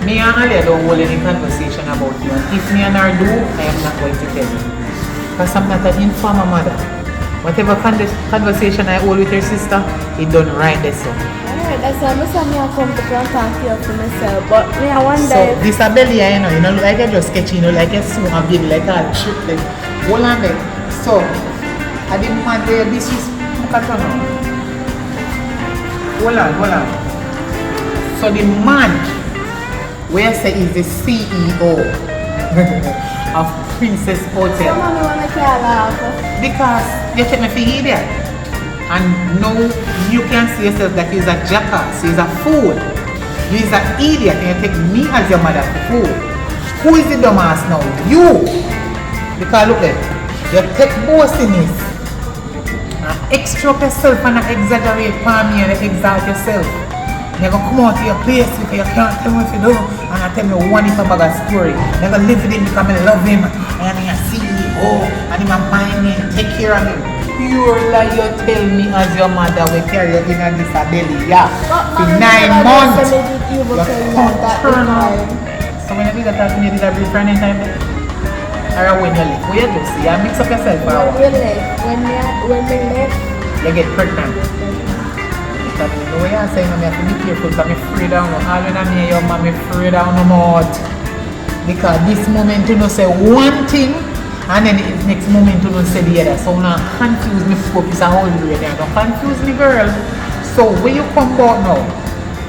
Me and Ali don't hold any conversation about you. And if me and her do, I am not going to tell you. Because I'm not an informer mother. Whatever conversation I hold with your sister, it done right there so. Alright, that's why I come to talk to you for myself. But me, I wonder so, this a belly, you know, like I just sketchy, like I so a baby, like a trip, like, hold on there. So, I didn't want the business, look at her now. Hold on. So, the man, where say is the CEO of Princess Hotel. Someone wanna care about. Because you take me for idiot. And now you can see yourself that you're a jackass, you're a fool. You're an idiot and you take me as your mother for fool. Who is the dumbass now? You! Because look there, you take boastiness and extract yourself and exaggerate for me and exalt yourself. You're going to come out to your place because you can't tell me what you do and I tell me one if I bag a story. You're going to live with him because I love him and I'm a CEO and I'm buying him, take care of him. Pure lie you tell me as your mother will carry you in a disability, yeah. For 9 months. You turn around. So when you did that, you did a brief running time? Or when you left? What you do? See, you mix up yourself for a while. When we left, you get pregnant. But the way I say, I have to be careful because I'm afraid down. All when I'm here, I'm afraid down no more. Because this moment you know say one thing and then the next moment you don't say the other. So now confuse me focus a whole way there. Don't confuse me girl. So where you come back now?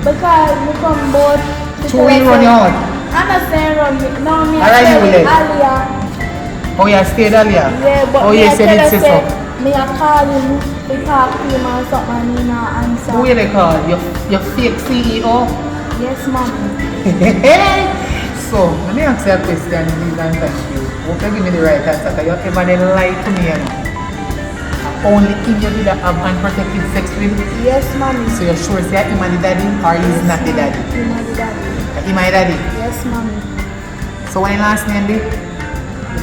because we come both. To where you run your out? I'm not saying run me. No, me Alright, you will earlier. Oh you stayed earlier? Yeah, but oh me you I said tell it's her so. say, me I call him, we talk to him and something and he not answer. Who you they call? Your fake CEO? Yes, mom. So, let me ask you a question, please, and thank you. Hope you give me the right answer, because you ever did lie to me, you know. Only him you did have unprotected sex with? Yes, mommy. So you're sure say him and the daddy, or he's not the daddy? Him and the daddy. Him and the daddy? Yes, mommy. So what your last name be?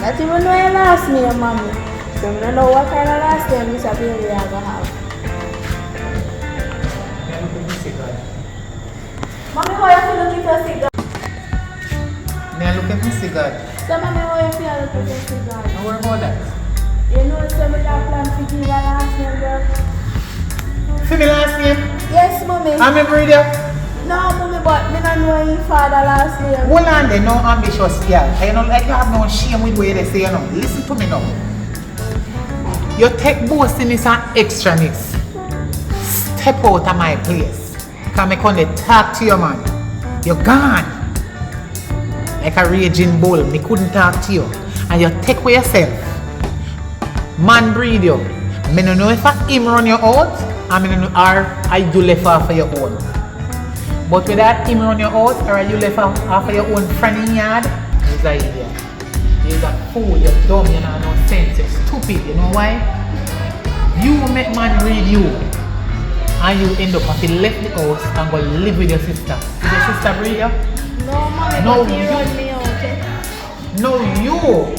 Not even know your last name, mommy. So I don't know what kind of last name this baby I gonna have. Mommy, how you feel looking for a cigar? May I look at my cigar? So, mommy, how you feel looking for a cigar? Don't worry about that. You know, so we got plan to give your last name, girl. See my last name? Yes, mommy. I'm a breeder. No, mommy, but me not know your father last name. Hold on there, no ambitious girl. I know like you have no shame with the way they say, you know. Listen to me now. You take boastingness and extraness. Step out of my place. Because I can't talk to you, man. You're gone. Like a raging bull, me couldn't talk to you. And you take away yourself. Man breed you. I don't know if him run you out, or I you left off of your own. But with that him run you out, or you left off of your own friendly yard, he's an idiot. He's a fool, you're dumb, you know no sense, you're stupid, you know why? You make man breed you. And you end up having left the house and go live with your sister. Is your sister breed you? No, mommy, No, but he you- run me out, okay? No, you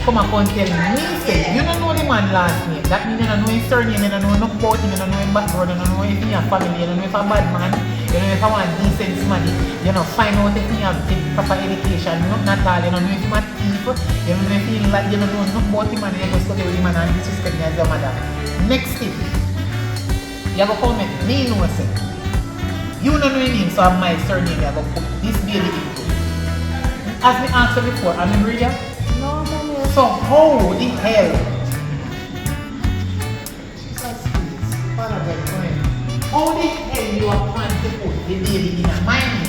come up and tell me, say, you don't know the man last name. That means you don't know his surname, you don't know nothing about him, you don't know his background, you don't know if he has family, you don't know if he's a bad man, you don't know if he wants decent money, you don't find out if he has the proper education, not all, you don't know if he has thief, you don't know if he like, you don't know nothing about him and you just go there with him and disrespect him as your mother. Next thing, you have to come with me, no say. You don't know his name, so I'm my surname, you have to put this baby into. As we asked you before, I'm a breeder. No, mommy. So how the hell Father God, fine. How the hell you are planning to put the baby in a mine?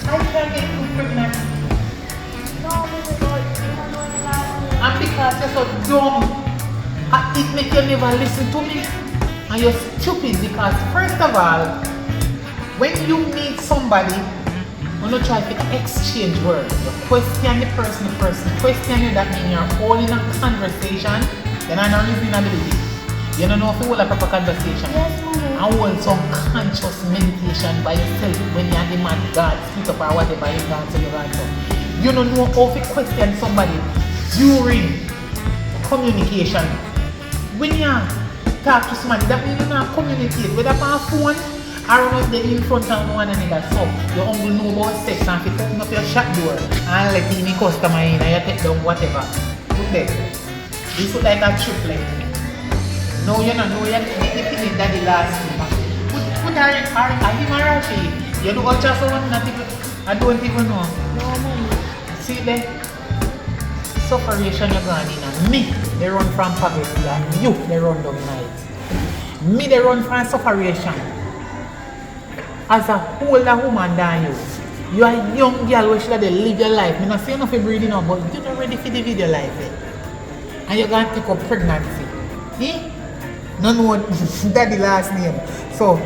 I can't get too pregnant. No, Mr. God, you don't know the last name. And because you're so dumb, it make you never listen to me. And you're stupid because first of all, when you meet somebody, you don't try to exchange words. You question the person question you, that means you're all in a conversation, then I know reasonability. You don't know if you hold a proper conversation. Yes, Mommy. And hold some conscious meditation by yourself when you're the man God, split up or whatever you want to your answer. You don't know how to question somebody during communication. When you talk to somebody, that means you don't communicate, whether on a phone or not in front of one another. So you only know about sex and if you open up your shop door and let in the customer in and you take down whatever. Look there. This look like a triplet. No, you don't know you're getting daddy last name. Put her in him or she. You do ultrasound, not even, I don't even know. No, Mommy. See there? Sufferation you're going in and me, they run from poverty and you, they run down night. Me, they run from sufferation. As a older woman than you. You are a young girl who should have live your life. I'm not saying nothing breathing up, but you're not ready for the video life. Eh? And you're going to take up pregnancy. Eh? No, daddy last name. So,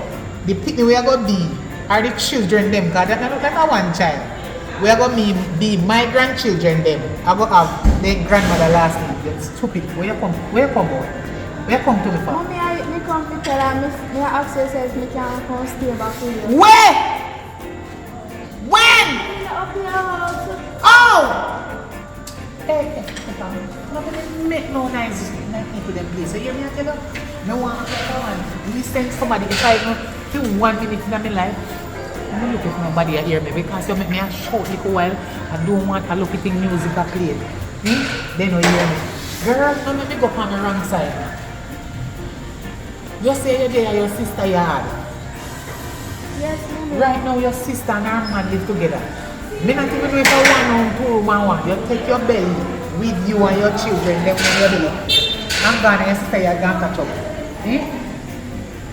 the people we are going to be are the children them, because they're not like a one child. We are going to be my grandchildren them. I go have their grandmother last name. You're stupid. Where you come? Where you come, boy? Where you come to me for? Mommy, I come to tell her, me upstairs says me can't come stay back with you. Where? When? Up your house. Oh! Hey, don't make no nice people them place. So you hear me tell you? No one we send somebody if I do 1 minute in my life. I don't look at nobody hear me because you make me a shout like a while. I don't want to look at the music I play. They don't hear me. Girl, don't make me go on the wrong side. You say you're there, your sister yard. Yes, Mommy. Right now your sister and her man live together. Me not even know if I want 2 room and 1. You take your belly with you and your children, them when you're there. I'm gone and your sister you're gonna catch up.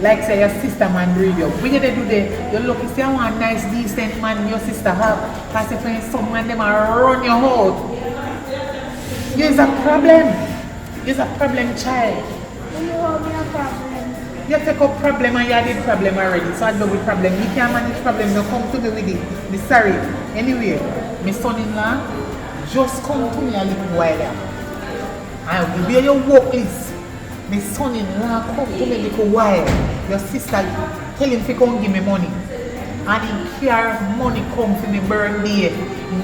Like say your sister man breed you. What you do there? You look, you see one nice decent man your sister have. Because if when some man them run your out. There's a problem. There's a problem, child. You hold me a problem. You take up problem and you had the problem already. So I double problem. You can't manage problem. You come to me with it. Me sorry. Anyway, my son-in-law just come to me a little while there. And where you walk is. My son-in-law come to me a little while. Your sister tell him to come give me money. And he care money come for my birthday.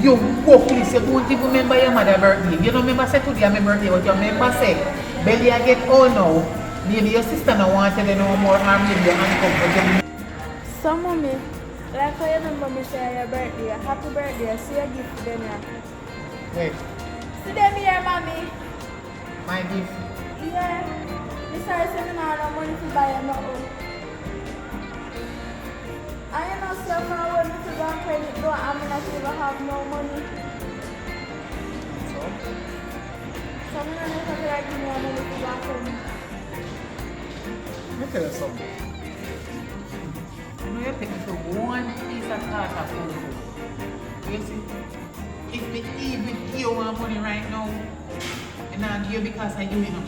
You walk this. You don't even remember your mother's birthday. You don't remember say today my birthday, but you remember say belly I get old now. Maybe your sister don't want to no more harm in your hand. So, Mommy, like how you remember me say your birthday, happy birthday, see a gift for them here. Wait, See them here, Mommy. my gift. Yeah. This is saying I have no money to buy a nothing. I am not so far when to go on credit though, I'm not even have no money. So I'm not going to give me money to go on credit. Let me tell you something. You know, you take me to one piece of tartar food. You see, if me even give you one money right now, and I give you because I you, you know.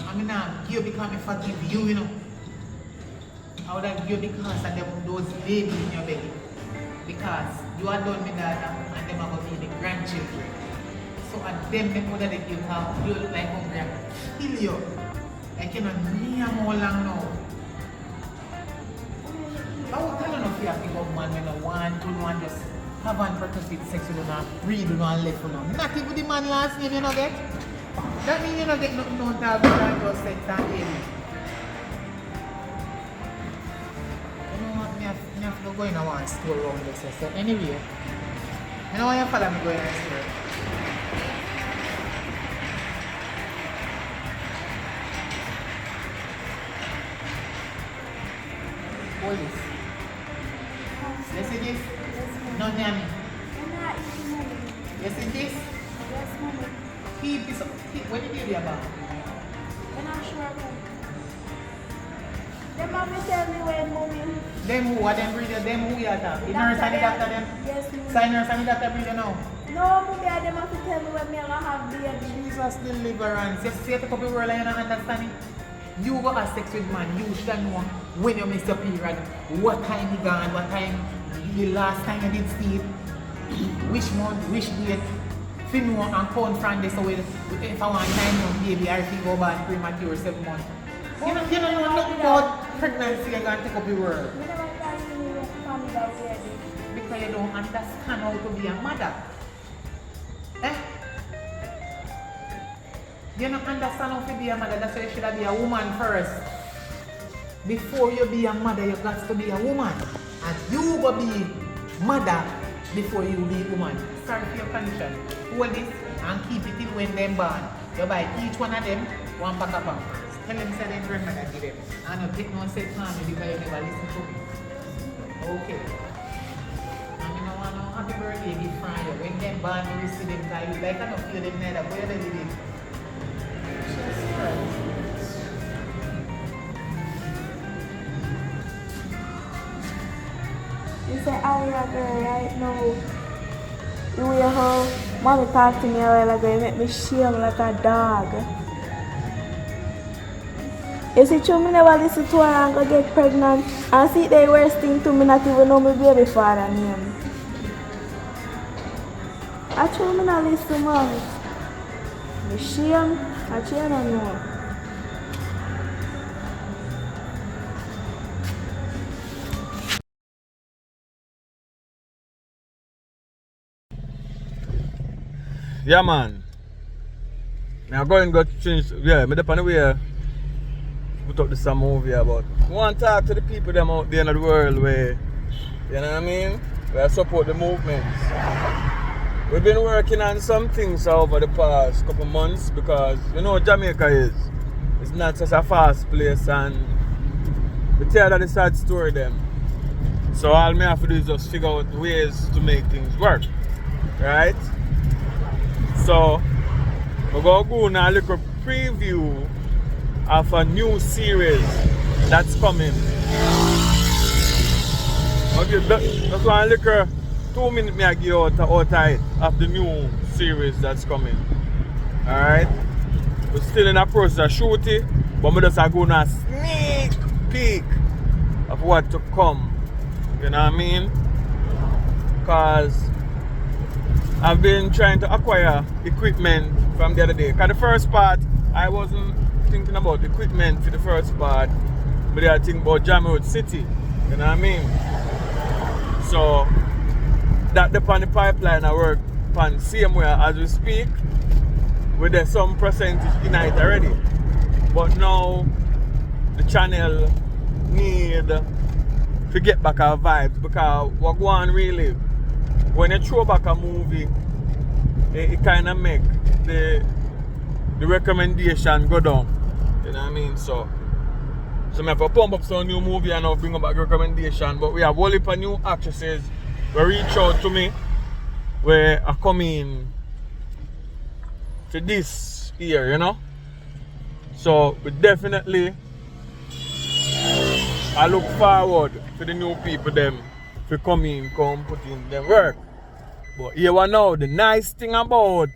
I mean, I give you because I forgive you, you know. I would have give you because of them, those babies in your belly. Because you are done with that and them are going to be the grandchildren. So at them would have give you, you look like hungry and kill you. Like you know, me and more long now. I will tell you if you have to go man when you want to one just have unprotected sex with you and breed you and left you now. Not even the man last name you know get. That means you don't get nothing on top of just sex and baby. You know what, I have to go in a one store around this. So anyway, you know why you follow me going in a store? Hold this. You see this? No yummy. I'm not eating money. You see this? Yes, Mommy. Keep this up. What did you do about? I'm not sure about it. The mommy tell me when mommy. Them who are them breeder, them who you attack? The nurse and the doctor them? Yes, mommy. Sign nurse and the doctor breeder now? No, mommy, I them have to tell me when me gonna have baby. Jesus deliverance. You see, you take up the world and you don't understand it. You go have sex with man, you should know when you miss your period, what time you gone, what time, the last time you did see it, which month, which date. If you know and confront this with if I want 9 months baby or if you go back premature 7 months. You don't know nothing about pregnancy, you're going to take up the world. Me never tell you family that baby. Because you don't understand how to be a mother. Eh? You don't understand how to be a mother, that's why you should be a woman first. Before you be a mother, you got to be a woman. And you go be mother before you be woman. Sorry for your condition. Hold this and keep it till when them born. You buy each one of them one pack of pampers. Tell them say them grandmother give them. And you take no set family because you never listen to me. Okay. And you know want no happy birthday gift from you. When them born you see them because you like I don't feel them neither. But you don't did it. Jesus Christ. You say I am girl right now. The way how mommy talked to me a while ago, it make me shame like a dog. You see, true, me never listen to her and go get pregnant. And see, the worst thing to me, not even know my baby father name. I true, me not listen to mommy. Me shame, I true, I don't know. Yeah, man. I'm going to go change. Yeah, I'm on the way. Put up this movie about. I want to talk to the people them out there in the world where, you know what I mean? Where I support the movements. We've been working on some things over the past couple months because you know what Jamaica is. It's not such a fast place and we tell that the sad story them. So all me have to do is just figure out ways to make things work. Right? So, we're going to go on a little preview of a new series that's coming. Okay, that's one little 2 minutes me I give out of the new series that's coming. Alright? We're still in the process of shooting, but we're just going on a sneak peek of what to come. You know what I mean? Because I've been trying to acquire equipment from the other day. Because the first part, I wasn't thinking about equipment for the first part, but I think about JAMMIWOOD City. You know what I mean? So, that depend on the pipeline I work on same way as we speak, with there's some percentage in it already. But now, the channel need to get back our vibes because we're going really. When you throw back a movie, it kind of make the recommendation go down. You know what I mean? So I have to pump up some new movie and now bring up back recommendation. But we have a whole heap of new actresses who reach out to me where are coming to this year, you know? So we definitely I look forward to the new people them to come put in their work. But here we now, the nice thing about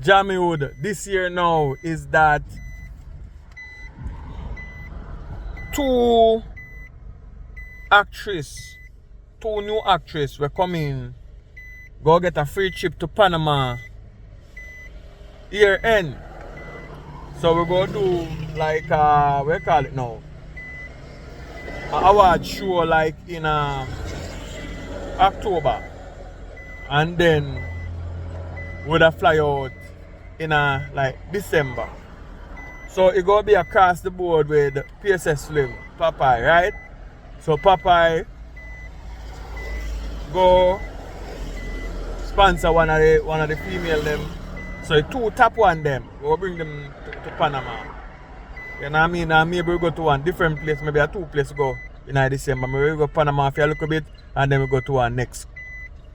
JAMMIWOOD this year now is that two new actresses were coming, go get a free trip to Panama year end. So we're going to do like, what do you call it now? An award show like in October. And then we'll fly out in like December. So it gonna be across the board with PSS Film, Popeye, right? So Popeye go sponsor one of the female them. So the two top one them, we'll bring them to Panama. You know what I mean? And maybe we go to one different place, maybe a 2 place go in December. Maybe we go to Panama for a little bit and then we go to one of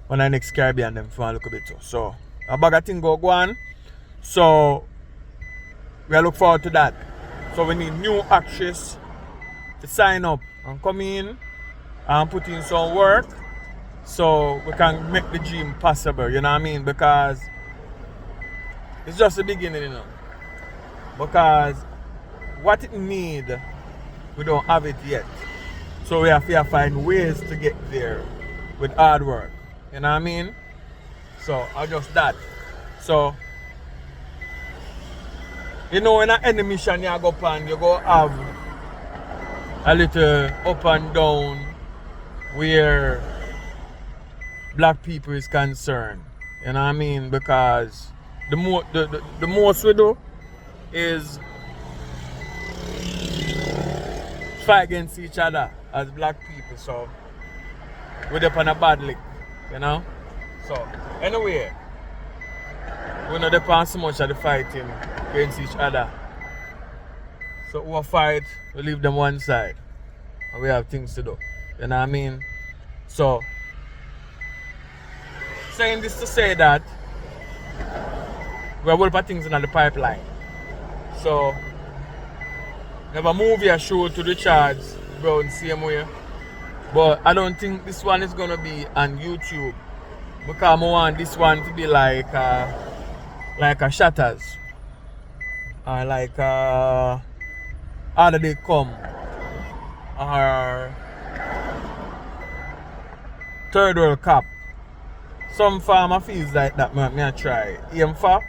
the next Caribbean them for a little bit too. So a bag of thing go on. So we look forward to that. So we need new actresses to sign up and come in and put in some work so we can make the dream possible, you know what I mean? Because it's just the beginning, you know. Because what it need, we don't have it yet. So we have to find ways to get there with hard work, you know what I mean? So I just that. So you know, in any mission you go upon, you go have a little up and down where black people is concerned. You know what I mean? Because the most we do is fight against each other as black people. So we're up on a bad lick, you know? So anyway, we're not depend so much of the fighting against each other. So we fight, we leave them one side. And we have things to do. You know what I mean? So saying this to say that we have a lot of things in the pipeline. So we have a movie I show to the charts, bro, in the same way. But I don't think this one is gonna be on YouTube. Because I want this one to be like a Shatters. Or like How Did They Come? Or Third World Cup. Some farmer feels like that, man. I try aim for.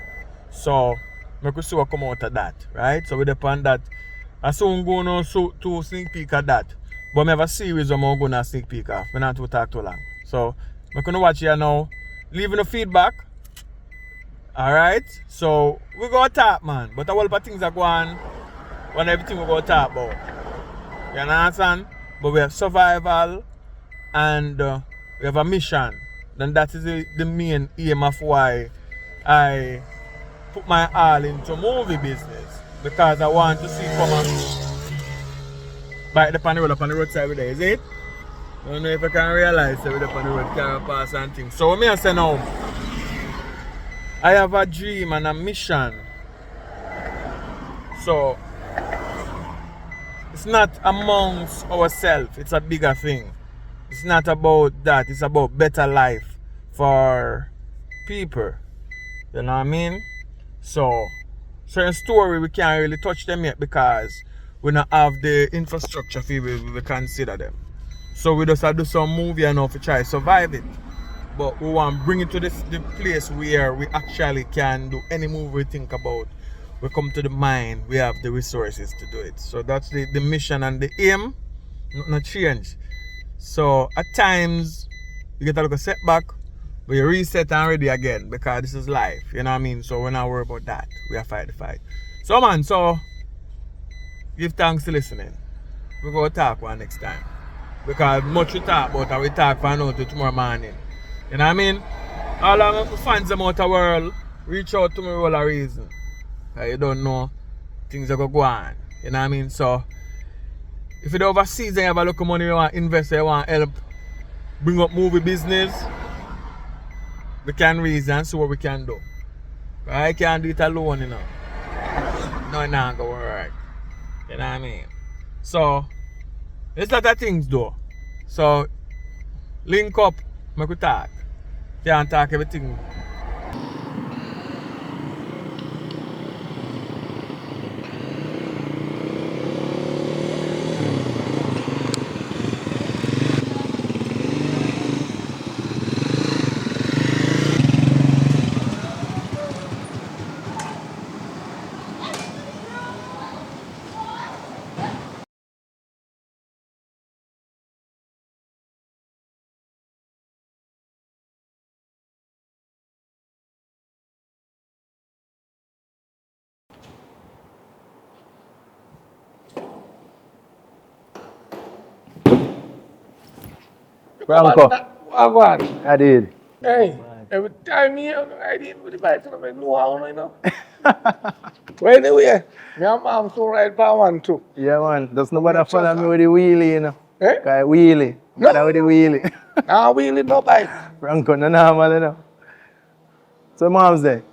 So I could see what come out of that, right? So we depend that. I soon go on to sneak peek at that. But I have a series I'm going to sneak peek off. I not to talk too long. So I'm going to watch here now. Leaving the feedback. Alright? So we go talk, man. But a whole lot of things are going on everything we go talk about. You understand? But we have survival and we have a mission. Then that is the main aim of why I put my all into movie business. Because I want to see come and bite the pan up on the roadside with there, is it? I don't know if I can realize that with up on the road car pass and things. So what me I say now, I have a dream and a mission. So it's not amongst ourselves, it's a bigger thing. It's not about that, it's about better life for people. You know what I mean? So certain story we can't really touch them yet because we don't have the infrastructure for we consider them. So we just have to do some movie and to try to survive it. But we want to bring it to the place where we actually can do any movie we think about. We come to the mind, we have the resources to do it. So that's the mission and the aim, not change. So at times you get a little setback, but you reset and ready again because this is life, you know what I mean? So we're not worried about that. We are fight the fight. So man, so give thanks to listening. We're going to talk one next time. Because much we talk about and we talk for now to tomorrow morning. You know what I mean? All of my fans about the world reach out to me for a reason. You don't know things are going to go on. You know what I mean? So if you're overseas and you have a lot of money you want to invest, you want to help bring up movie business, we can reason and see what we can do. But I can't do it alone, you know. No, it's not going to work. You know what I mean? So there's a lot of things though. So link up, make we talk. Can't talk everything. Franco, What? I did. Hey, every time I did with the bike, I know how, you know. Well, anyway, my mom so ride for one too. Yeah, man. Does nobody follow me with the wheelie, you know? Eh? Cause wheelie. No. Bother with the wheelie. Nah, really no bike. Franco, no normal, you know. So mom's there.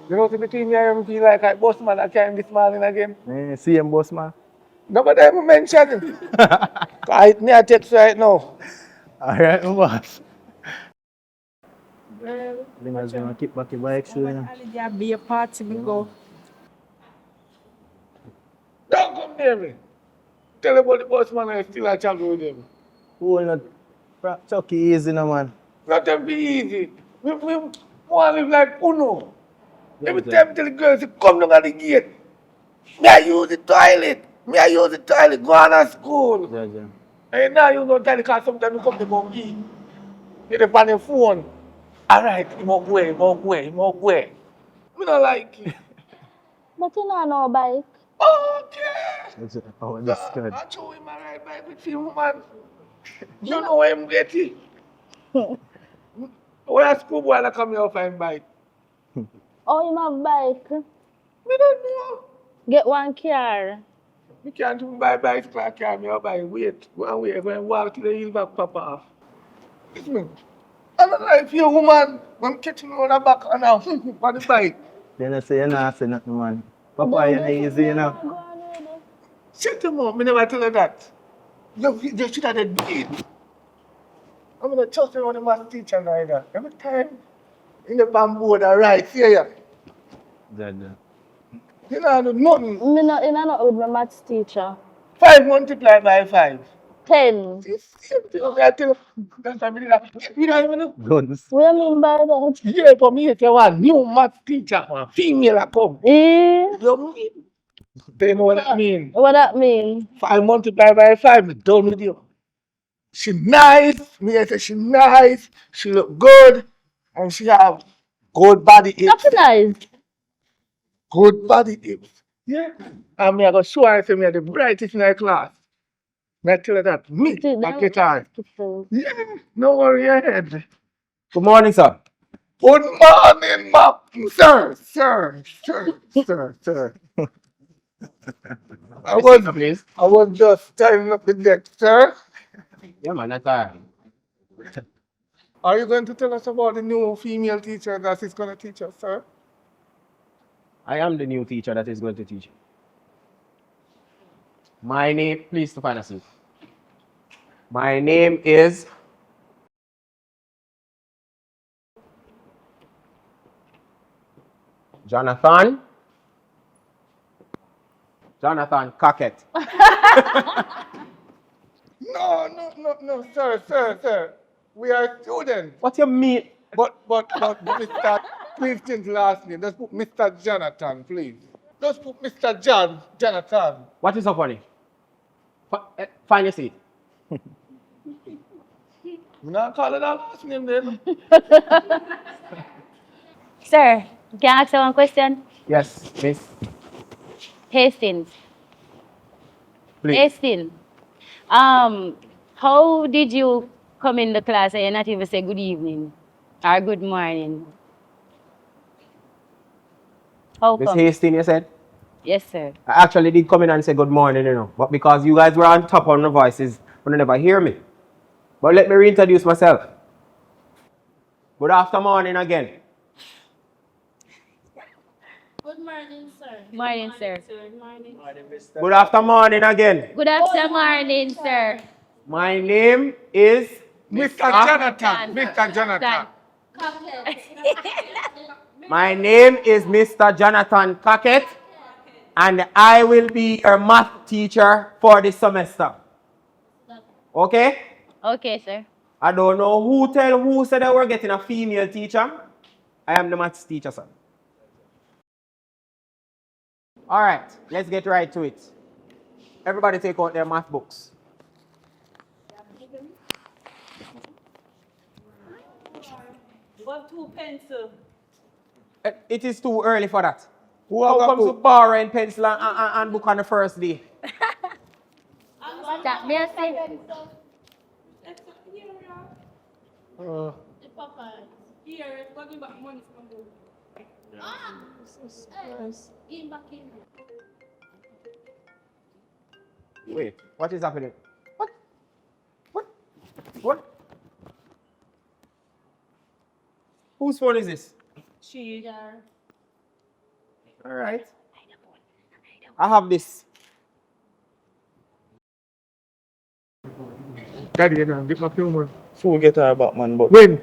You know, between me and him, feel like I boss man, I came this morning again. See him, boss man. Nobody ever mentioned him. Me a text right now. Alright, my boss. Well, I think I was gonna keep back your bike shoe, you know. holiday be a party we go. Don't come near me. Tell about the boss man I still a champion with him. Who will not chuck it easy, no man. Not to be easy. We want to live like Uno. Every Yeah. time I tell the girls to come down at the gate. Me I use the toilet. Me I use the toilet. Go on to school. Yeah. And now you don't tell the car sometimes you come to go eat. You dey on the phone. Alright, you must go, you must go, you must go. Me not like it. But you know no bike. Okay. Oh, that's good. I show him a ride bike with him, man. You know where I'm getting. When a schoolboy that come here find bike. Oh, you have bike? Me don't know. Get one car. Me can't even buy bicycle, I can't me buy wait. Go and wait, go and walk till the heel back pop off. Listen, I don't know if you're a woman, I'm catching you on the back and now, on the bike. Then I say you're not saying nothing, man. Papa, you're not easy, you know. Go on with it. Shut him up, me never tell her that. You should have done it. I'm gonna trust you on the math teacher neither. Every time in the bamboo that right here. Yeah. You know, do nothing. Me not with my maths teacher. 5 multiplied by 5. 10. It's same thing. I tell you, that's why I mean that. You don't even know. Guns. What do you mean by that? Yeah, for me, it's one new math teacher, one female a come. Eh? You mean? Do you know what that mean? What that mean? 5 multiplied by 5, me done with you. She nice, me I say she nice, she look good, and she have good body hips. That's nice. Good body hips. Yeah. And me I go show her, say me are the brightest in her class. Me I tell her that, me, I get her. Yeah, no worry your head. Good morning, sir. Good morning, ma. Sir. I was just tying up the deck, sir. Yeah, man, that's alright. Are you going to tell us about the new female teacher that is going to teach us, sir? I am the new teacher that is going to teach you. My name, please to find a seat. My name is Jonathan Cockett. No, sir. We are students. What you mean? But Mr. Please change the last name. Let's put Mr. Jonathan, please. Just put Mr. Jonathan. What is so funny? Find your seat. I'm not calling that last name then. Sir, can I ask you one question? Yes, miss. Hastings. Please. Hastings. How did you come in the class and not even say good evening or good morning? How Miss come? Hastings, you said? Yes, sir. I actually did come in and say good morning, you know. But because you guys were on top on the voices, you never hear me. But let me reintroduce myself. Good afternoon again. Good morning, sir. Morning, sir. Morning. Good afternoon again. Good afternoon, sir. My name is Mr. Jonathan. My name is Mr. Jonathan Cockett, and I will be your math teacher for this semester. Okay? Okay, sir. I don't know who said that we're getting a female teacher. I am the maths teacher, sir. All right, let's get right to it. Everybody take out their math books. Got 2 pencils. It is too early for that. Who How have a comes to book? borrowing pencil and book on the first day? That me say. Here, go give back money from you. Give back in. Wait, what is happening? What? Whose phone is this? She. All right. I have this. Daddy, you know, give my few more. So we get her back, man, but When?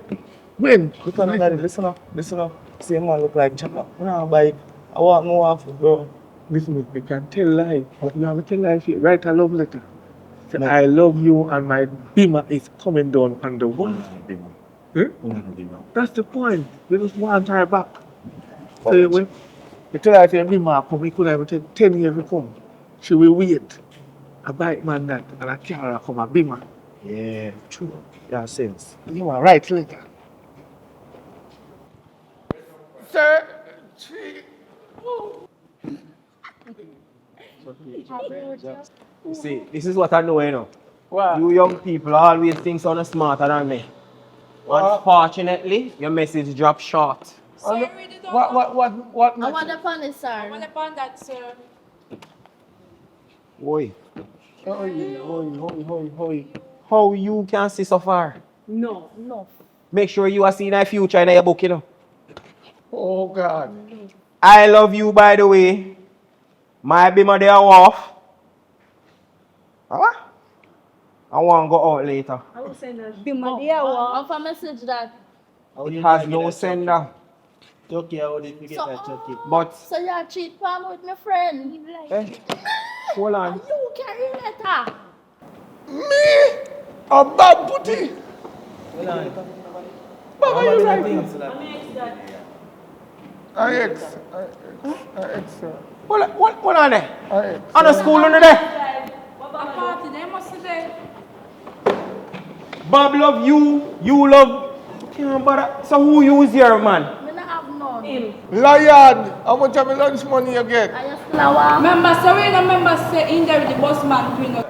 When? because daddy, listen up. See man look like Jabba. Nah, bike. I want more off, bro. Listen, we can tell lies, but you have to tell lies. Write a love letter. Say, No. I love you and my beamer is coming down on the wall. That's the point. We just want her back. So when you tell her to beamer come, we could have take 10 years to come. She will wait. A bike man that and a car come a beamer. Yeah, true. Yeah, sense. You want write letter. Sir, You see, this is what I know, you know. What? You young people always think so smarter than me. Unfortunately, your message dropped short. What? I want the funny, sir. I want upon that, sir. Oi, Hoi. how you can see so far? No. Make sure you are seeing a future in your book, you know. Oh, God. I love you, by the way. My be my day off. Huh? I want to go out later. I will send a Of a message that. It has no sender. Chucky, how did we get that Chucky? But, So you cheat palm with my friend. hold on. You carry letter. Me? A bad booty? Baba, you right. I'm ex that. I ex, sir. What on there? I ex. On the school under there? A party, they must say. Bob love you, you love. Can't bother. So who you is here, man? I don't have none. Him. Lion, how much of my lunch money you get? I just flower. Remember, so we remember say in there with the boss man,